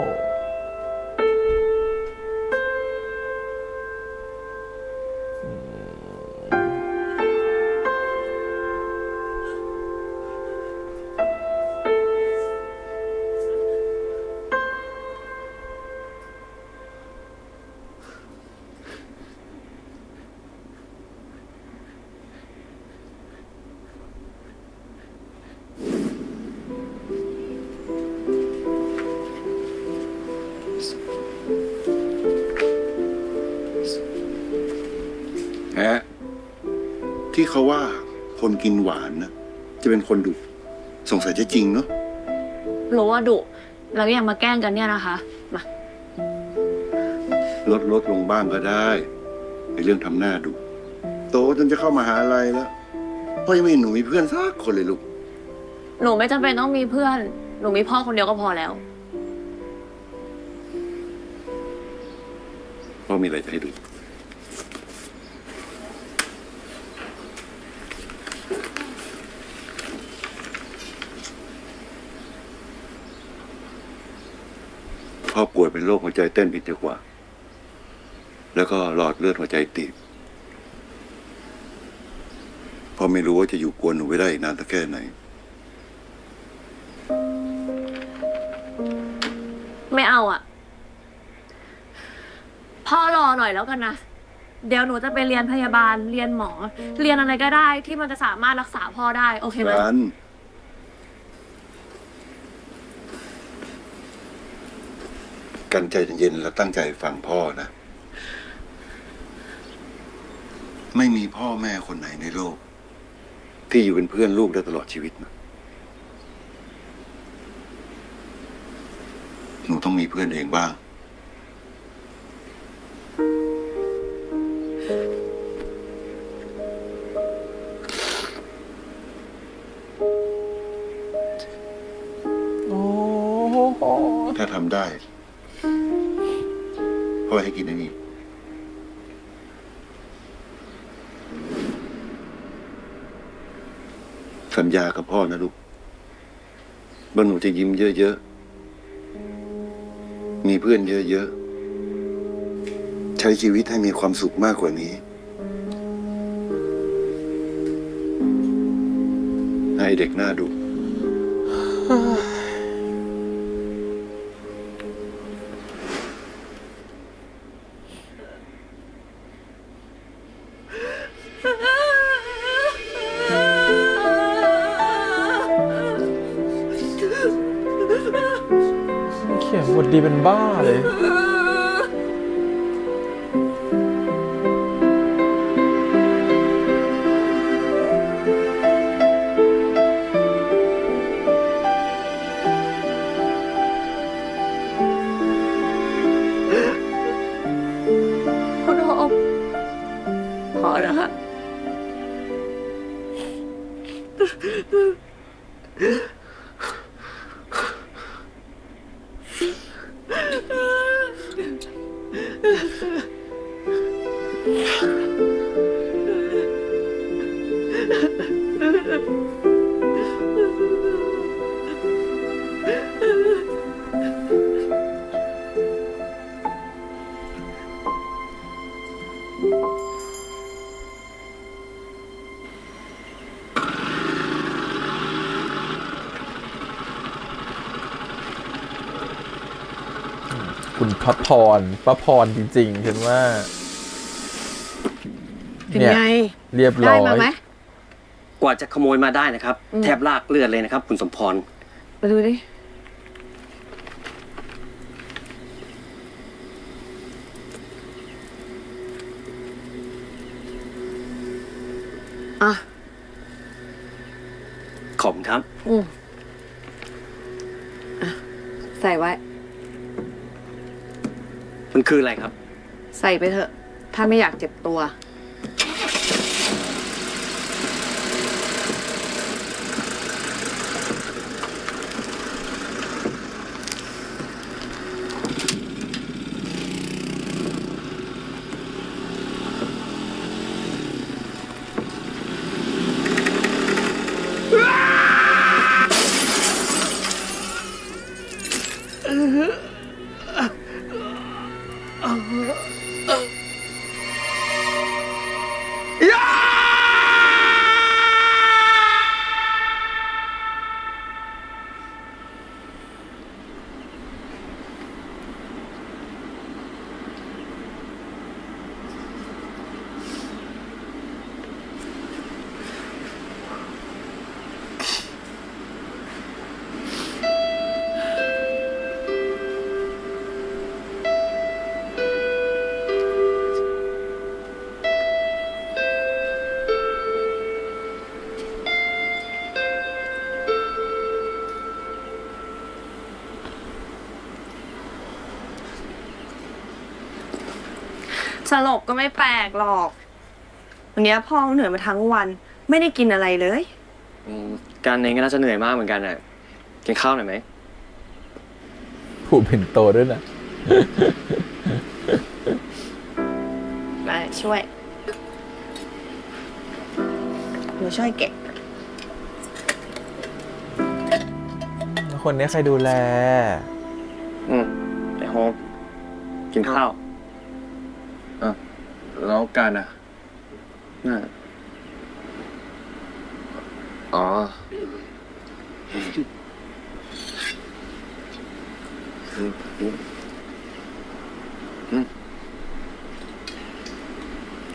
ที่เขาว่าคนกินหวานนะจะเป็นคนดุสงสัยจะจริงเนาะรู้ว่าดุแล้วยังมาแกล้งกันเนี่ยนะคะมาลดลงบ้างก็ได้ในเรื่องทำหน้าดุโตจนจะเข้ามหาลัยแล้วพ่อยังไม่เห็นหนูมีเพื่อนสักคนเลยลูกหนูไม่จำเป็นต้องมีเพื่อนหนูมีพ่อคนเดียวก็พอแล้วพ่อมีอะไรจะให้ดูพ่อป่วยเป็นโรคหัวใจเต้นผิดจังหวะแล้วก็หลอดเลือดหัวใจตีบพ่อไม่รู้ว่าจะอยู่กวนหนูไว้ได้อีกนานสักแค่ไหนไม่เอาอ่ะพ่อรอหน่อยแล้วกันนะเดี๋ยวหนูจะไปเรียนพยาบาลเรียนหมอเรียนอะไรก็ได้ที่มันจะสามารถรักษาพ่อได้โอเคไหมกันใจเย็นๆแล้วตั้งใจฟังพ่อนะไม่มีพ่อแม่คนไหนในโลกที่อยู่เป็นเพื่อนลูกได้ตลอดชีวิตนะหนูต้องมีเพื่อนเองบ้างถ้าทำได้พ่อให้กินอันนี้สัญญากับพ่อนะลูกว่าหนูจะยิ้มเยอะๆมีเพื่อนเยอะๆใช้ชีวิตให้มีความสุขมากกว่านี้ให้เด็กหน้าดุเขียนบทดีเป็นบ้าเลย คุณพระพรป้าพรจริงๆเห็นว่า เป็นไง เรียบร้อย ได้มาไหม กว่าจะขโมยมาได้นะครับ แทบลากเลือดเลยนะครับ คุณสมพร มาดูดิอ่ะ ขอบคุณครับ อ่ะใส่ไว้ มันคืออะไรครับ ใส่ไปเถอะ ถ้าไม่อยากเจ็บตัว สลบก็ไม่แปลกหรอกวันนี้พ่อเหนื่อยมาทั้งวันไม่ได้กินอะไรเลย การเองก็น่าจะเหนื่อยมากเหมือนกันอ่ะกินข้าวหน่อยไหม ผูเป็นโตด้วยนะ มาช่วยหนูช่วยเก็บ คนนี้ใครดูแล ไอ้โฮมกินข้าวแล้วการอ่ะน่ะอ๋อ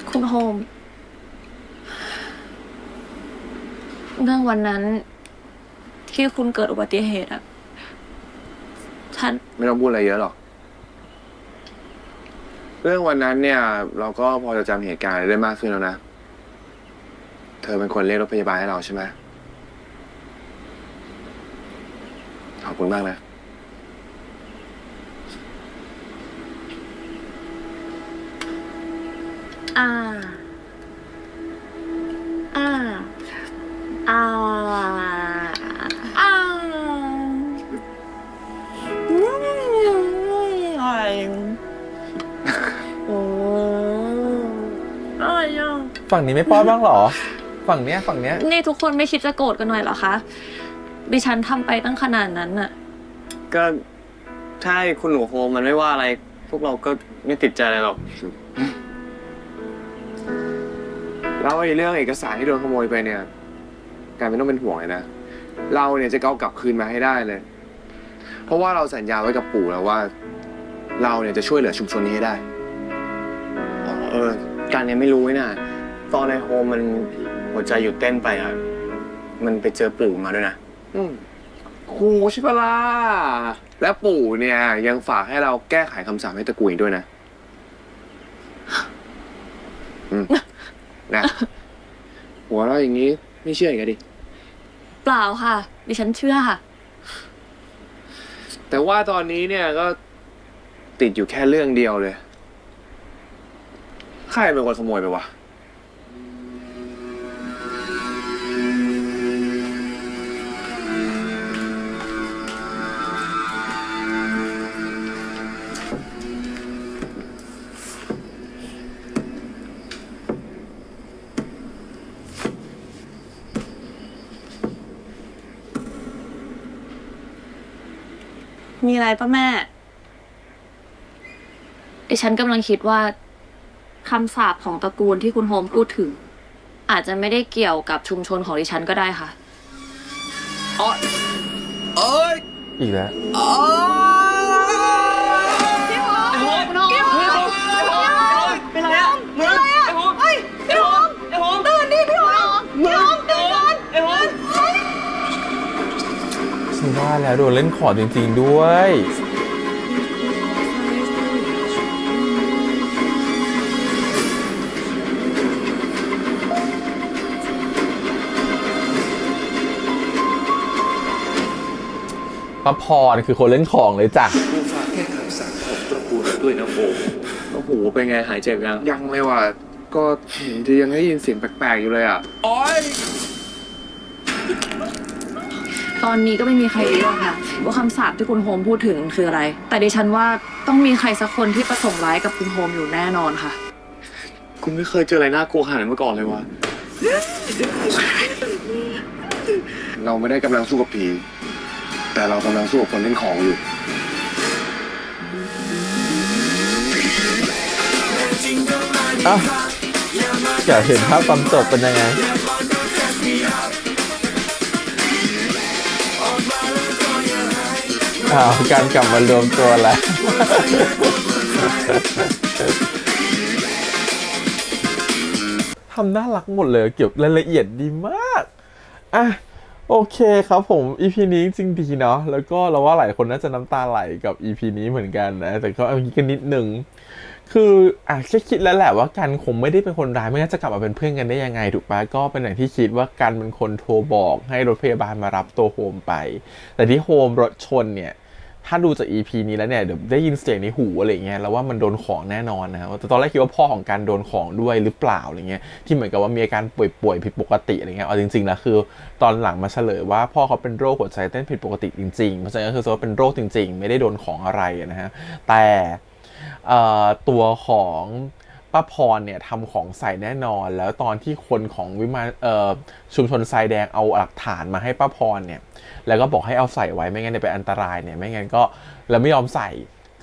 คุณโฮมเรื่องวันนั้นที่คุณเกิดอุบัติเหตุอะท่าน ไม่ต้องพูดอะไรเยอะหรอกเรื่องวันนั้นเนี่ยเราก็พอจะจำเหตุการณ์ได้มากขึ้นแล้วนะเธอเป็นคนเรียกรถพยาบาลให้เราใช่ไหมขอบคุณมากนะฝั่งนี้ไม่ป้อนบ้างหรอ ฝั่งเนี้ยนี่ทุกคนไม่คิดจะโกรธกันหน่อยเหรอคะดิฉันทำไปตั้งขนาดนั้นน่ะก็ใช่คุณหนูโฮมมันไม่ว่าอะไรพวกเราก็ไม่ติดใจอะไรหรอกแล้วไอ้เรื่องเอกสารที่โดนขโมยไปเนี่ยการไม่ต้องเป็นห่วงเลยนะเราเนี่ยจะเอากลับคืนมาให้ได้เลยเพราะว่าเราสัญญาไว้กับปู่แล้วว่าเราเนี่ยจะช่วยเหลือชุมชนนี้ให้ได้การเนี่ยไม่รู้นะตอนในโฮมมันหัวใจหยุดเต้นไปอ่ะมันไปเจอปู่มาด้วยนะครูใช่ปะล่ะและปู่เนี่ยยังฝากให้เราแก้ไขคำสั่งให้ตระกูลด้วยนะนะหัวเราอย่างนี้ไม่เชื่ออีกดิเปล่าค่ะดิฉันเชื่อค่ะแต่ว่าตอนนี้เนี่ยก็ติดอยู่แค่เรื่องเดียวเลยใครเป็นคนขโมยไปวะ มีอะไรป่ะแม่ดิฉันกำลังคิดว่าคำสาปของตระกูลที่คุณโฮมพูดถึงอาจจะไม่ได้เกี่ยวกับชุมชนของดิฉันก็ได้ค่ะอีกแล้วเป็นไรอะเป็นไรอะเฮ้ยพี่โฮมตื่นดิพี่โฮมตื่นก่อนฉันว่าแล้วโดนเล่นขอจริงๆด้วยป้าพรคือคนเล่นของเลยจ้ะกูฝากแค่คำสั่งของตระกูลด้วยนะโฮม โอ้โหเป็นไงหายเจ็บยัง ยังเลยว่ะก็เห็นจะยังได้ยินเสียงแปลกๆอยู่เลยอ่ะโอ๊ย ตอนนี้ก็ไม่มีใครรู้หรอกค่ะว่าคำสาปที่คุณโฮมพูดถึงคืออะไรแต่ดิฉันว่าต้องมีใครสักคนที่ประสงค์ร้ายกับคุณโฮมอยู่แน่นอนค่ะกูไม่เคยเจออะไรน่ากลัวขนาดนั้นมาก่อนเลยว่ะเราไม่ได้กำลังสู้กับผีแต่เรากำลังสู้กับคนเล่นของอยู่อยากเห็นภาพตอนจบเป็นยังไงการกลับมารวมตัวแล้วทำน่ารักหมดเลยเก็บรายละเอียดดีมากโอเคครับผม EP นี้จริงดีเนาะแล้วก็เราว่าหลายคนน่าจะน้ำตาไหลกับ EP นี้เหมือนกันนะแต่ก็เอางี้กันนิดนึงคือแค่คิดแล้วแหละว่ากันคงไม่ได้เป็นคนร้ายไม่งั้นจะกลับมาเป็นเพื่อนกันได้ยังไงถูกปะก็เป็นอย่างที่คิดว่ากันเป็นคนโทรบอกให้รถพยาบาลมารับตัวโฮมไปแต่ที่โฮมรถชนเนี่ยถ้าดูจาก EP นี้แล้วเนี่ยเดี๋ยวได้ยินเสียงในหูอะไรเงี้ยแล้วว่ามันโดนของแน่นอนนะแต่ตอนแรกคิดว่าพ่อของกันโดนของด้วยหรือเปล่าอะไรเงี้ยที่เหมือนกับว่ามีอาการป่วยผิดปกติอะไรเงี้ยเอาจริงๆแล้วคือตอนหลังมาเฉลยว่าพ่อเขาเป็นโรคหัวใจเต้นผิดปกติจริงๆเพราะฉะนั้นก็คือว่าเป็นโรคจริงๆไม่ได้โดนของอะไรนะฮะแต่ตัวของป้าพรเนี่ยทำของใส่แน่นอนแล้วตอนที่คนของวิมานชุมชนทรายแดงเอาหลักฐานมาให้ป้าพรเนี่ยแล้วก็บอกให้เอาใส่ไว้ไม่งั้นจะเป็นอันตรายเนี่ยไม่งั้นก็แล้วไม่ยอมใส่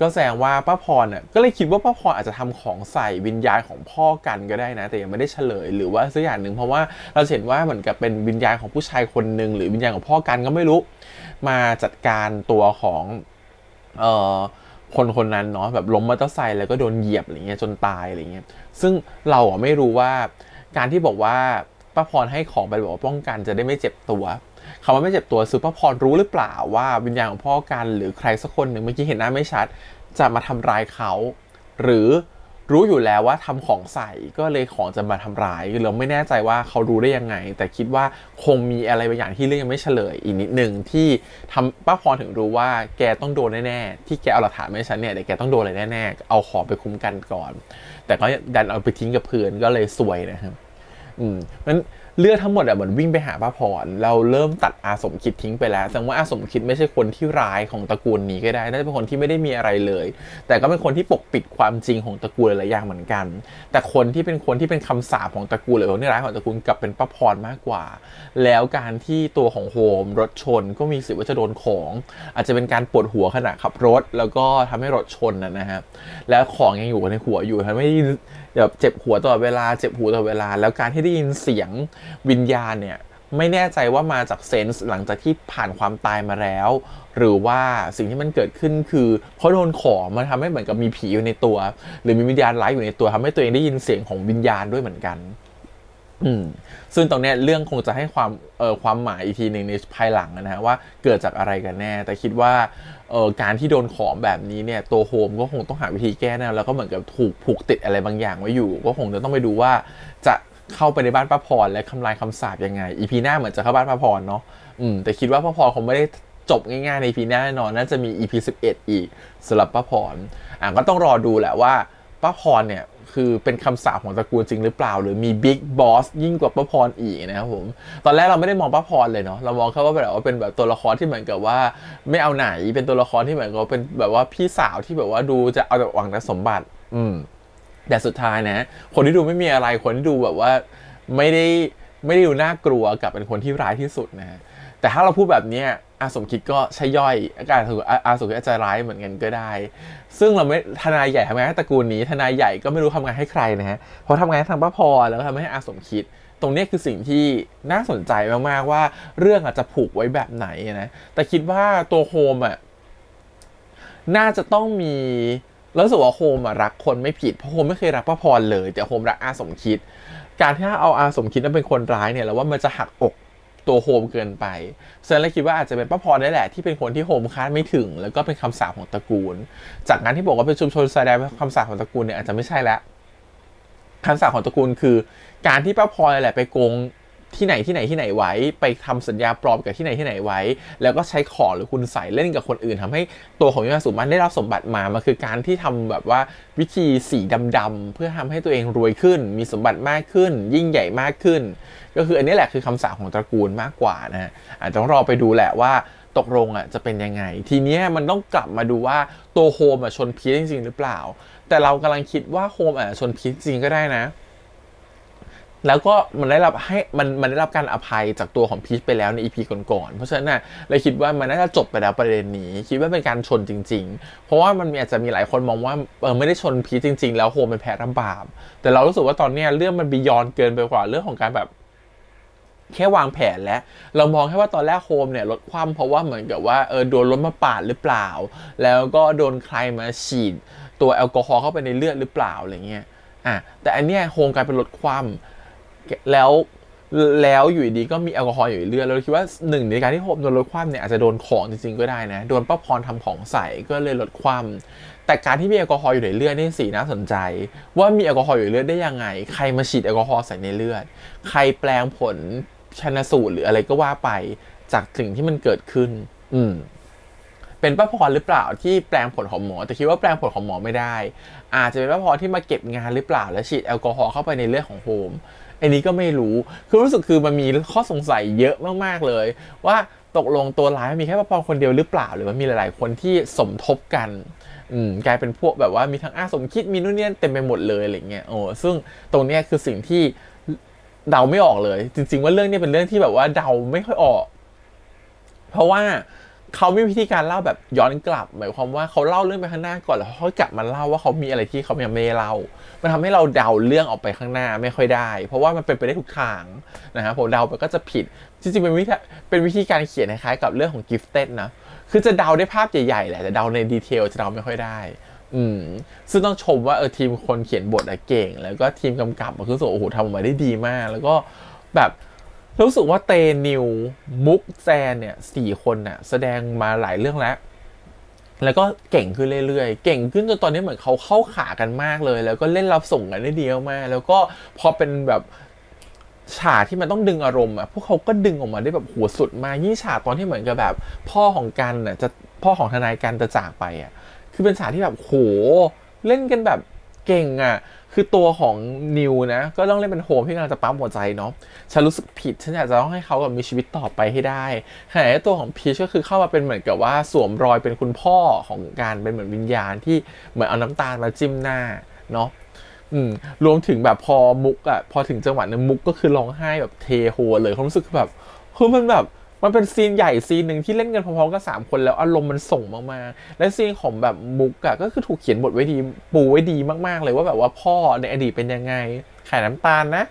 ก็แสดงว่าป้าพรเนี่ยก็เลยคิดว่าป้าพรอาจจะทำของใส่วิญญาณของพ่อกันก็ได้นะแต่ยังไม่ได้เฉลยหรือว่าสักอย่างหนึ่งเพราะว่าเราเห็นว่าเหมือนกับเป็นวิญญาณของผู้ชายคนหนึ่งหรือวิญญาณของพ่อกันก็ไม่รู้มาจัดการตัวของคนนั้นเนาะแบบล้มมอเตอร์ไซค์แล้วก็โดนเหยียบอะไรเงี้ยจนตายอะไรเงี้ยซึ่งเราไม่รู้ว่าการที่บอกว่าป้าพรให้ของไปบอกว่าป้องกันจะได้ไม่เจ็บตัวคำว่าไม่เจ็บตัวคือป้าพรรู้หรือเปล่าว่าวิญญาณของพ่อกันหรือใครสักคนหนึ่งเมื่อกี้เห็นหน้าไม่ชัดจะมาทำร้ายเขาหรือรู้อยู่แล้วว่าทำของใส่ก็เลยของจะมาทำร้ายเราไม่แน่ใจว่าเขารู้ได้ยังไงแต่คิดว่าคงมีอะไรบางอย่างที่เรื่องยังไม่เฉลยอีกนิดนึงที่ทำป้าพรถึงรู้ว่าแกต้องโดนแน่ๆที่แกเอาหลักฐานไม่ชัดเนี่ยเดี๋ยวแกต้องโดนอะไรแน่ๆเอาของไปคุ้มกันก่อนแต่ก็ดันเอาไปทิ้งกับพื้นก็เลยซวยนะครับนั้นเลือดทั้งหมดเหมือนวิ่งไปหาป้าพรเราเริ่มตัดอาสมคิดทิ้งไปแล้วแสดงว่าอาสมคิดไม่ใช่คนที่ร้ายของตระกูลนี้ก็ได้น่าจะเป็นคนที่ไม่ได้มีอะไรเลยแต่ก็เป็นคนที่ปกปิดความจริงของตระกูลหลายอย่างเหมือนกันแต่คนที่เป็นคำสาปของตระกูลหรือคนที่ร้ายของตระกูลกลับเป็นป้าพรมากกว่าแล้วการที่ตัวของโฮมรถชนก็มีสิทธิ์ว่าจะโดนของอาจจะเป็นการปวดหัวขณะขับรถแล้วก็ทำให้รถชนนะครับแล้วของยังอยู่ในหัวอยู่ทำให้แบบเจ็บหัวตลอดเวลาเจ็บหูตลอดเวลาแล้วการที่ได้ยินเสียงวิญญาณเนี่ยไม่แน่ใจว่ามาจากเซนส์หลังจากที่ผ่านความตายมาแล้วหรือว่าสิ่งที่มันเกิดขึ้นคือเพราะโดนของมันทำให้เหมือนกับมีผีอยู่ในตัวหรือมีวิญญาณร้ายอยู่ในตัวทำให้ตัวเองได้ยินเสียงของวิญญาณด้วยเหมือนกันซึ่งตรงนี้เรื่องคงจะให้ความหมายอีกทีหนึ่งในภายหลังนะฮะว่าเกิดจากอะไรกันแน่แต่คิดว่าการที่โดนของแบบนี้เนี่ยตัวโฮมก็คงต้องหาวิธีแก้แน่แล้วก็เหมือนกับถูกผูกติดอะไรบางอย่างไว้อยู่ก็คงจะต้องไปดูว่าจะเข้าไปในบ้านป้าพรและทำลายคำสาปยังไงอีพีหน้าเหมือนจะเข้าบ้านป้าพรเนาะแต่คิดว่าป้าพรคงไม่ได้จบง่ายๆในอีพีหน้าแน่นอนน่าจะมี EP 11อีกสำหรับป้าพรก็ต้องรอดูแหละว่าป้าพรเนี่ยคือเป็นคำสาปของตระกูลจริงหรือเปล่าหรือมีบิ๊กบอสยิ่งกว่าป้าพรอีกนะครับผมตอนแรกเราไม่ได้มองป้าพรเลยเนาะเรามองแค่ว่าเป็นแบบตัวละครที่เหมือนกับว่าไม่เอาไหนเป็นตัวละครที่เหมือนกับเป็นแบบว่าพี่สาวที่แบบว่าดูจะเอาแต่หวังแต่สมบัติแต่สุดท้ายนะคนที่ดูไม่มีอะไรคนที่ดูแบบว่าไม่ได้ดูน่ากลัวกับเป็นคนที่ร้ายที่สุดนะ แต่ถ้าเราพูดแบบนี้อาสมคิดก็ใช่ย่อยอาสมคิดอาจจะร้ายเหมือนกันก็ได้ซึ่งเราไม่ทนายใหญ่ทำงานให้ตระกูลนี้ทนายใหญ่ก็ไม่รู้ทำงานให้ใครนะฮะเพราะทำงานทางป้าพรแล้วทำให้อาสมคิดตรงนี้คือสิ่งที่น่าสนใจมากๆว่าเรื่องอาจจะผูกไว้แบบไหนนะแต่คิดว่าตัวโฮมน่าจะต้องมีแล้วรู้สึกว่าโฮมรักคนไม่ผิดเพราะโฮมไม่เคยรักป้าพรเลยแต่โฮมรักอาสมคิดการที่เอาอาสมคิดนั้นเป็นคนร้ายเนี่ยแล้วว่ามันจะหักอกตัวโฮมเกินไปฉะนั้นเลยคิดว่าอาจจะเป็นป้าพรนี่แหละที่เป็นคนที่โฮมคาดไม่ถึงแล้วก็เป็นคำสาปของตระกูลจากนั้นที่บอกว่าเป็นชุมชนทรายแดงเป็นคำสาปของตระกูลเนี่ยอาจจะไม่ใช่แล้วคำสาปของตระกูลคือการที่ป้าพรแหละไปโกงที่ไหนไว้ไปทำสัญญาปลอมกับที่ไหนไว้แล้วก็ใช้ของหรือคุณใส่เล่นกับคนอื่นทำให้ตัวของวิมานสุมันได้รับสมบัติมามันคือการที่ทำแบบว่าวิธีสีดำๆเพื่อทำให้ตัวเองรวยขึ้นมีสมบัติมากขึ้นยิ่งใหญ่มากขึ้นก็คืออันนี้แหละคือคำสาปของตระกูลมากกว่านะฮะอาจจะต้องรอไปดูแหละว่าตกลงจะเป็นยังไงทีนี้มันต้องกลับมาดูว่าตัวโฮมชนพีชจริงๆหรือเปล่าแต่เรากำลังคิดว่าโฮมชนพีชจริงก็ได้นะแล้วก็มันได้รับมันได้รับการอภัยจากตัวของพีชไปแล้วใน EP ก่อนๆเพราะฉะนั้นเลยคิดว่ามันน่าจะจบไปแล้วประเด็นนี้คิดว่าเป็นการชนจริงๆเพราะว่ามันอาจจะมีหลายคนมองว่าไม่ได้ชนพีชจริงๆแล้วโฮมเป็นแพ้รับบาปแต่เรารู้สึกว่าตอนนี้เรื่องมันบียอนเกินไปกว่าเรื่องของการแบบแค่วางแผนแล้วเรามองแค่ว่าตอนแรกโฮมเนี่ยลดความเพราะว่าเหมือนกับว่าโดนรถมาปาดหรือเปล่าแล้วก็โดนใครมาฉีดตัวแอลกอฮอล์เข้าไปในเลือดหรือเปล่าอะไรเงี้ยแต่อันเนี้ยโฮมกลายเป็นลดความแล้วอยู่ดีก็มีแอลกอฮอล์อยู่ในเลือดเราคิดว่าหนึ่งในการที่โฮมโดนลดความเนี่ยอาจจะโดนของจริงๆก็ได้นะโดนป้าพรทำของใส่ก็เลยลดความแต่การที่มีแอลกอฮอล์อยู่ในเลือดนี่สิน่าสนใจว่ามีแอลกอฮอล์อยู่ในเลือดได้ยังไงใครมาฉีดแอลกอฮอล์ใส่ในเลือดใครแปลงผลชันสูตรหรืออะไรก็ว่าไปจากสิ่งที่มันเกิดขึ้นเป็นป้าพรหรือเปล่าที่แปลงผลของหมอแต่คิดว่าแปลงผลของหมอไม่ได้อาจจะเป็นป้าพรที่มาเก็บงานหรือเปล่าแล้วฉีดแอลกอฮอล์เข้าไปในเลือดของโฮมอันนี้ก็ไม่รู้คือรู้สึกคือมันมีข้อสงสัยเยอะมากๆเลยว่าตกลงตัวร้ายมีแค่ป้าพรคนเดียวหรือเปล่าหรือว่ามีหลายๆคนที่สมทบกันกลายเป็นพวกแบบว่ามีทั้งสมคิดมีนู่นนี่เต็มไปหมดเลยอะไรเงี้ยซึ่งตรงนี้คือสิ่งที่เดาไม่ออกเลยจริงๆว่าเรื่องนี้เป็นเรื่องที่แบบว่าเดาไม่ค่อยออกเพราะว่าเขามีวิธีการเล่าแบบย้อนกลับหมายความว่าเขาเล่าเรื่องไปข้างหน้าก่อนแล้วเขากลับมาเล่าว่าเขามีอะไรที่เขายังไม่เล่ามันทำให้เราเดาเรื่องออกไปข้างหน้าไม่ค่อยได้เพราะว่ามันเป็นไปได้ทุกทางนะครับผมเดาไปก็จะผิดจริงๆเป็นวิธีการเขียนคล้ายๆกับเรื่องของ Gifted นะคือจะเดาได้ภาพใหญ่ๆแหละแต่เดาในดีเทลจะเดาไม่ค่อยได้ซึ่งต้องชมว่าทีมคนเขียนบทเก่งแล้วก็ทีมกำกับมันคือโอ้โหทำออกมาได้ดีมากแล้วก็แบบรู้สึกว่าเตนิวมุกแซนเนี่ย4คนน่ะแสดงมาหลายเรื่องแล้วก็เก่งขึ้นเรื่อยๆเก่งขึ้นจนตอนนี้เหมือนเขาเข้าขากันมากเลยแล้วก็เล่นรับส่งกันได้ดีมากแล้วก็พอเป็นแบบฉากที่มันต้องดึงอารมณ์พวกเขาก็ดึงออกมาได้แบบหัวสุดมายิ่งฉากตอนที่เหมือนกับแบบพ่อของกันน่ะพ่อของทนายกันจะจากไปคือเป็นฉากที่แบบโหเล่นกันแบบเก่งคือตัวของนิวนะก็ต้องเล่นเป็นโฮมที่กำลังจะปั๊มหัวใจเนาะฉันรู้สึกผิดฉันอยากจะต้องให้เขาแบบมีชีวิตต่อไปให้ได้ขณะที่ตัวของพีชก็คือเข้ามาเป็นเหมือนกับว่าสวมรอยเป็นคุณพ่อของการเป็นเหมือนวิญญาณที่เหมือนเอาน้ำตาลมาจิ้มหน้าเนาะรวมถึงแบบพอมุกพอถึงจังหวะนั้นมุกก็คือร้องไห้แบบเทโฮเลยเขารู้สึกแบบคือมันแบบมันเป็นซีนใหญ่ซีนหนึ่งที่เล่นกันพร้อมๆกัน3คนแล้วอารมณ์มันส่งมากๆและซีนของแบบมุกก็คือถูกเขียนบทไว้ดีปูไว้ดีมากๆเลยว่าแบบว่าพ่อในอดีตเป็นยังไงขายน้ำตาลนะ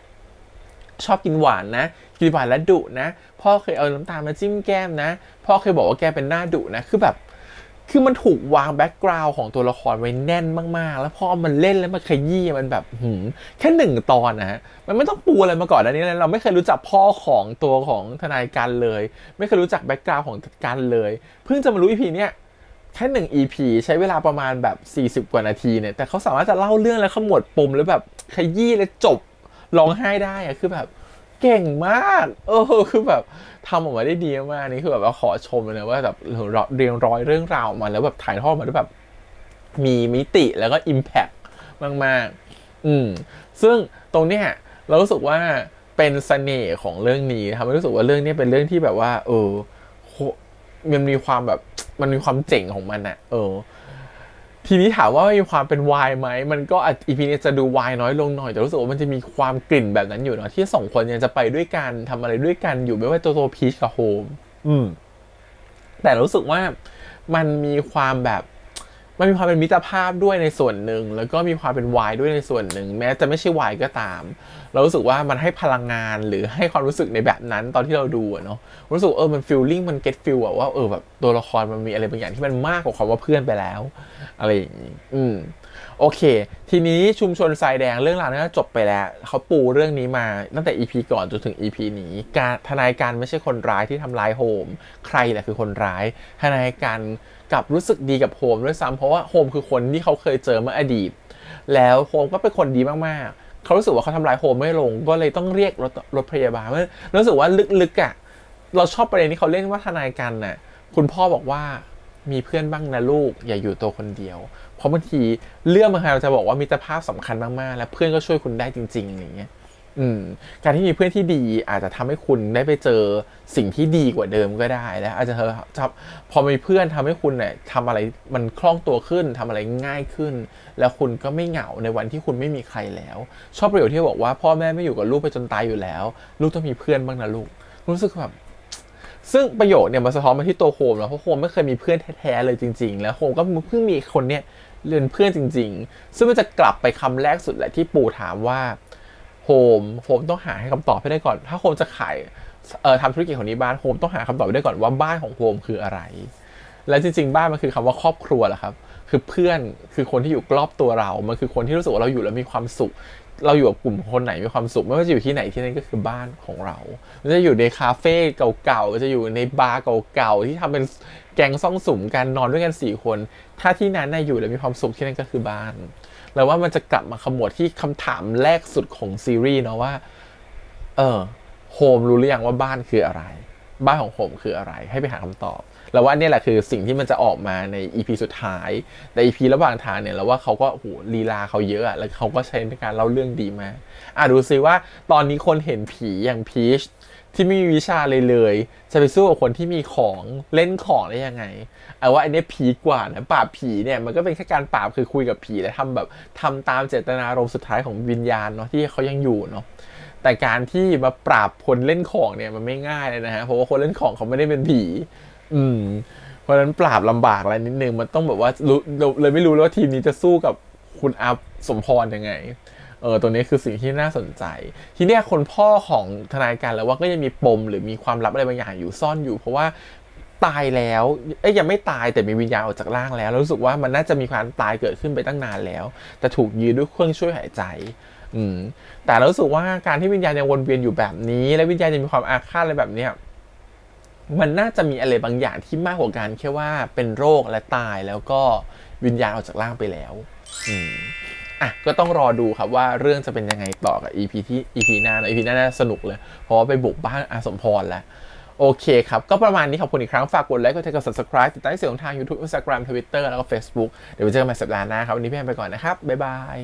ชอบกินหวานนะกินหวานแล้วดุนะพ่อเคยเอาน้ำตาลมาจิ้มแก้มนะพ่อเคยบอกว่าแกเป็นหน้าดุนะคือมันถูกวางแบ็กกราวด์ของตัวละครไว้แน่นมากๆแล้วพอมันเล่นแล้วมันขยี้มันแบบแค่1 ตอนนะฮะมันไม่ต้องปูอะไรมาก่อนอันนี้เราไม่เคยรู้จักพ่อของตัวของทนายกันเลยไม่เคยรู้จักแบ็กกราวด์ของกันเลยเพิ่งจะมารู้ EP เนี้ยแค่1 EP ใช้เวลาประมาณแบบ40 กว่านาทีเนี่ยแต่เขาสามารถจะเล่าเรื่องแล้วขมวดปมแล้วแบบขยี้แล้วจบร้องไห้ได้คือแบบเก่งมากคือแบบทำออกมาได้ดีมากนี่คือแบบว่าขอชมเลยนะว่าแบบเรียงร้อยเรื่องราวมาแล้วแบบถ่ายทอดมาด้วยแบบมีมิติแล้วก็อิมแพคมากๆซึ่งตรงเนี้ยเรารู้สึกว่าเป็นเสน่ห์ของเรื่องนี้ทำให้รู้สึกว่าเรื่องนี้เป็นเรื่องที่แบบว่ามันมีความแบบมันมีความเจ๋งของมันทีนี้ถามว่ามีความเป็นวายไหมมันก็อีพีนี้จะดูวายน้อยลงหน่อยแต่รู้สึกว่ามันจะมีความกลิ่นแบบนั้นอยู่เนาะที่2 คนยังจะไปด้วยกันทำอะไรด้วยกันอยู่ไม่ว่าตัวพีชกับโฮม แต่รู้สึกว่ามันมีความแบบมันมีความเป็นมิตรภาพด้วยในส่วนหนึ่งแล้วก็มีความเป็นวายด้วยในส่วนหนึ่งแม้จะไม่ใช่วายก็ตามเรารู้สึกว่ามันให้พลังงานหรือให้ความรู้สึกในแบบนั้นตอนที่เราดูเนาะรู้สึกมันฟีลลิ่งมันเก็ตฟีลว่าแบบตัวละครมันมีอะไรบางอย่างที่มันมากกว่าความว่าเพื่อนไปแล้วอะไรอย่างนี้โอเคทีนี้ชุมชนทรายแดงเรื่องราวนี้จบไปแล้วเขาปูเรื่องนี้มาตั้งแต่ EP ก่อนจนถึง EP นี้ทนายการไม่ใช่คนร้ายที่ทำร้ายโฮมใครแหละคือคนร้ายทนายการกับรู้สึกดีกับโฮมด้วยซ้ำเพราะว่าโฮมคือคนที่เขาเคยเจอเมื่ออดีตแล้วโฮมก็เป็นคนดีมากๆเขารู้สึกว่าเขาทำร้ายโฮมไม่ลงก็เลยต้องเรียกรถพยาบาลรู้สึกว่าลึกๆเราชอบประเด็นที่เขาเล่นว่าทนายกันน่ะคุณพ่อบอกว่ามีเพื่อนบ้างนะลูกอย่าอยู่ตัวคนเดียวเพราะบางทีเรื่องบางครั้งเราจะบอกว่ามิตรภาพสำคัญมากๆและเพื่อนก็ช่วยคุณได้จริงๆอย่างเงี้ยการที่มีเพื่อนที่ดีอาจจะทำให้คุณได้ไปเจอสิ่งที่ดีกว่าเดิมก็ได้แล้วอาจจะพอมีเพื่อนทำให้คุณเนี่ยทำอะไรมันคล่องตัวขึ้นทำอะไรง่ายขึ้นแล้วคุณก็ไม่เหงาในวันที่คุณไม่มีใครแล้วชอบประโยคที่บอกว่าพ่อแม่ไม่อยู่กับลูกไปจนตายอยู่แล้วลูกต้องมีเพื่อนบ้างนะลูกรู้สึกแบบซึ่งประโยคเนี่ยมันสะท้อนมาที่ตัวโฮมแล้วเพราะโฮมไม่เคยมีเพื่อนแท้ๆเลยจริงๆแล้วโฮมก็เพิ่งมีคนเนี่ยเรียนเพื่อนจริงๆซึ่งมันจะกลับไปคำแรกสุดแหละที่ปู่ถามว่าโฮมต้องหาให้คำตอบให้ได้ก่อนถ้าโฮมจะขายทำธุรกิจของนี้บ้านโฮมต้องหาคำตอบได้ก่อนว่าบ้านของโฮมคืออะไรและจริงๆบ้านมันคือคำว่าครอบครัวแหละครับคือเพื่อนคือคนที่อยู่รอบตัวเรามันคือคนที่รู้สึกว่าเราอยู่แล้วมีความสุขเราอยู่กับกลุ่มคนไหนมีความสุขไม่ว่าจะอยู่ที่ไหนที่นั่นก็คือบ้านของเราจะอยู่ในคาเฟ่เก่าๆจะอยู่ในบาร์เก่าๆที่ทำเป็นแก๊งซ่องสุมกันนอนด้วยกัน4 คนถ้าที่นั้นอยู่แล้วมีความสุขที่นั่นก็คือบ้านแล้วว่ามันจะกลับมาขมวดที่คำถามแรกสุดของซีรีส์เนาะว่าโฮมรู้หรือยังว่าบ้านคืออะไรบ้านของโฮมคืออะไรให้ไปหาคำตอบแล้วว่านี่แหละคือสิ่งที่มันจะออกมาใน EP สุดท้ายแต่ EP ระหว่างทางเนี่ยแล้วว่าเขาก็ลีลาเขาเยอะแล้วเขาก็ใช้ในการเล่าเรื่องดีมากดูซิว่าตอนนี้คนเห็นผีอย่างพีชที่ไม่มีวิชาเลยจะไปสู้กับคนที่มีของเล่นของได้ยังไงว่าอันนี้ผีกว่านะปราบผีเนี่ยมันก็เป็นแค่การปราบคือคุยกับผีและทำตามเจตนารมณ์สุดท้ายของวิญญาณเนาะที่เขายังอยู่เนาะแต่การที่มาปราบคนเล่นของเนี่ยมันไม่ง่ายเลยนะฮะเพราะว่าคนเล่นของเขาไม่ได้เป็นผีเพราะฉะนั้นปราบลำบากอะไรนิดนึงมันต้องแบบว่าเลยไม่รู้ว่าทีมนี้จะสู้กับคุณอัพสมพรยังไงตัวนี้คือสิ่งที่น่าสนใจทีนี้คนพ่อของทนายกันแล้วว่าก็ยังมีปมหรือมีความลับอะไรบางอย่างอยู่ซ่อนอยู่เพราะว่าตายแล้วยังไม่ตายแต่มีวิญญาณออกจากร่างแล้วรู้สึกว่ามันน่าจะมีความตายเกิดขึ้นไปตั้งนานแล้วแต่ถูกยื้อด้วยเครื่องช่วยหายใจแต่รู้สึกว่าการที่วิญญาณยังวนเวียนอยู่แบบนี้และวิญญาณยังมีความอาฆาตอะไรแบบเนี้ยมันน่าจะมีอะไรบางอย่างที่มากกว่าการแค่ว่าเป็นโรคและตายแล้วก็วิญญาณออกจากร่างไปแล้วก็ต้องรอดูครับว่าเรื่องจะเป็นยังไงต่อกับ EP หน้านะ EP หน้าน่าสนุกเลยเพราะว่าไปบุกบ้านอาสมพรแล้วโอเคครับก็ประมาณนี้ขอบคุณอีกครั้งฝากกดไลค์กดแชร์กด Subscribe ติดตามเสียงทาง YouTube Instagram Twitter แล้วก็ Facebook เดี๋ยวไปเจอกันใหม่สัปดาห์หน้าครับวันนี้พี่แอมไปก่อนนะครับบ๊ายบาย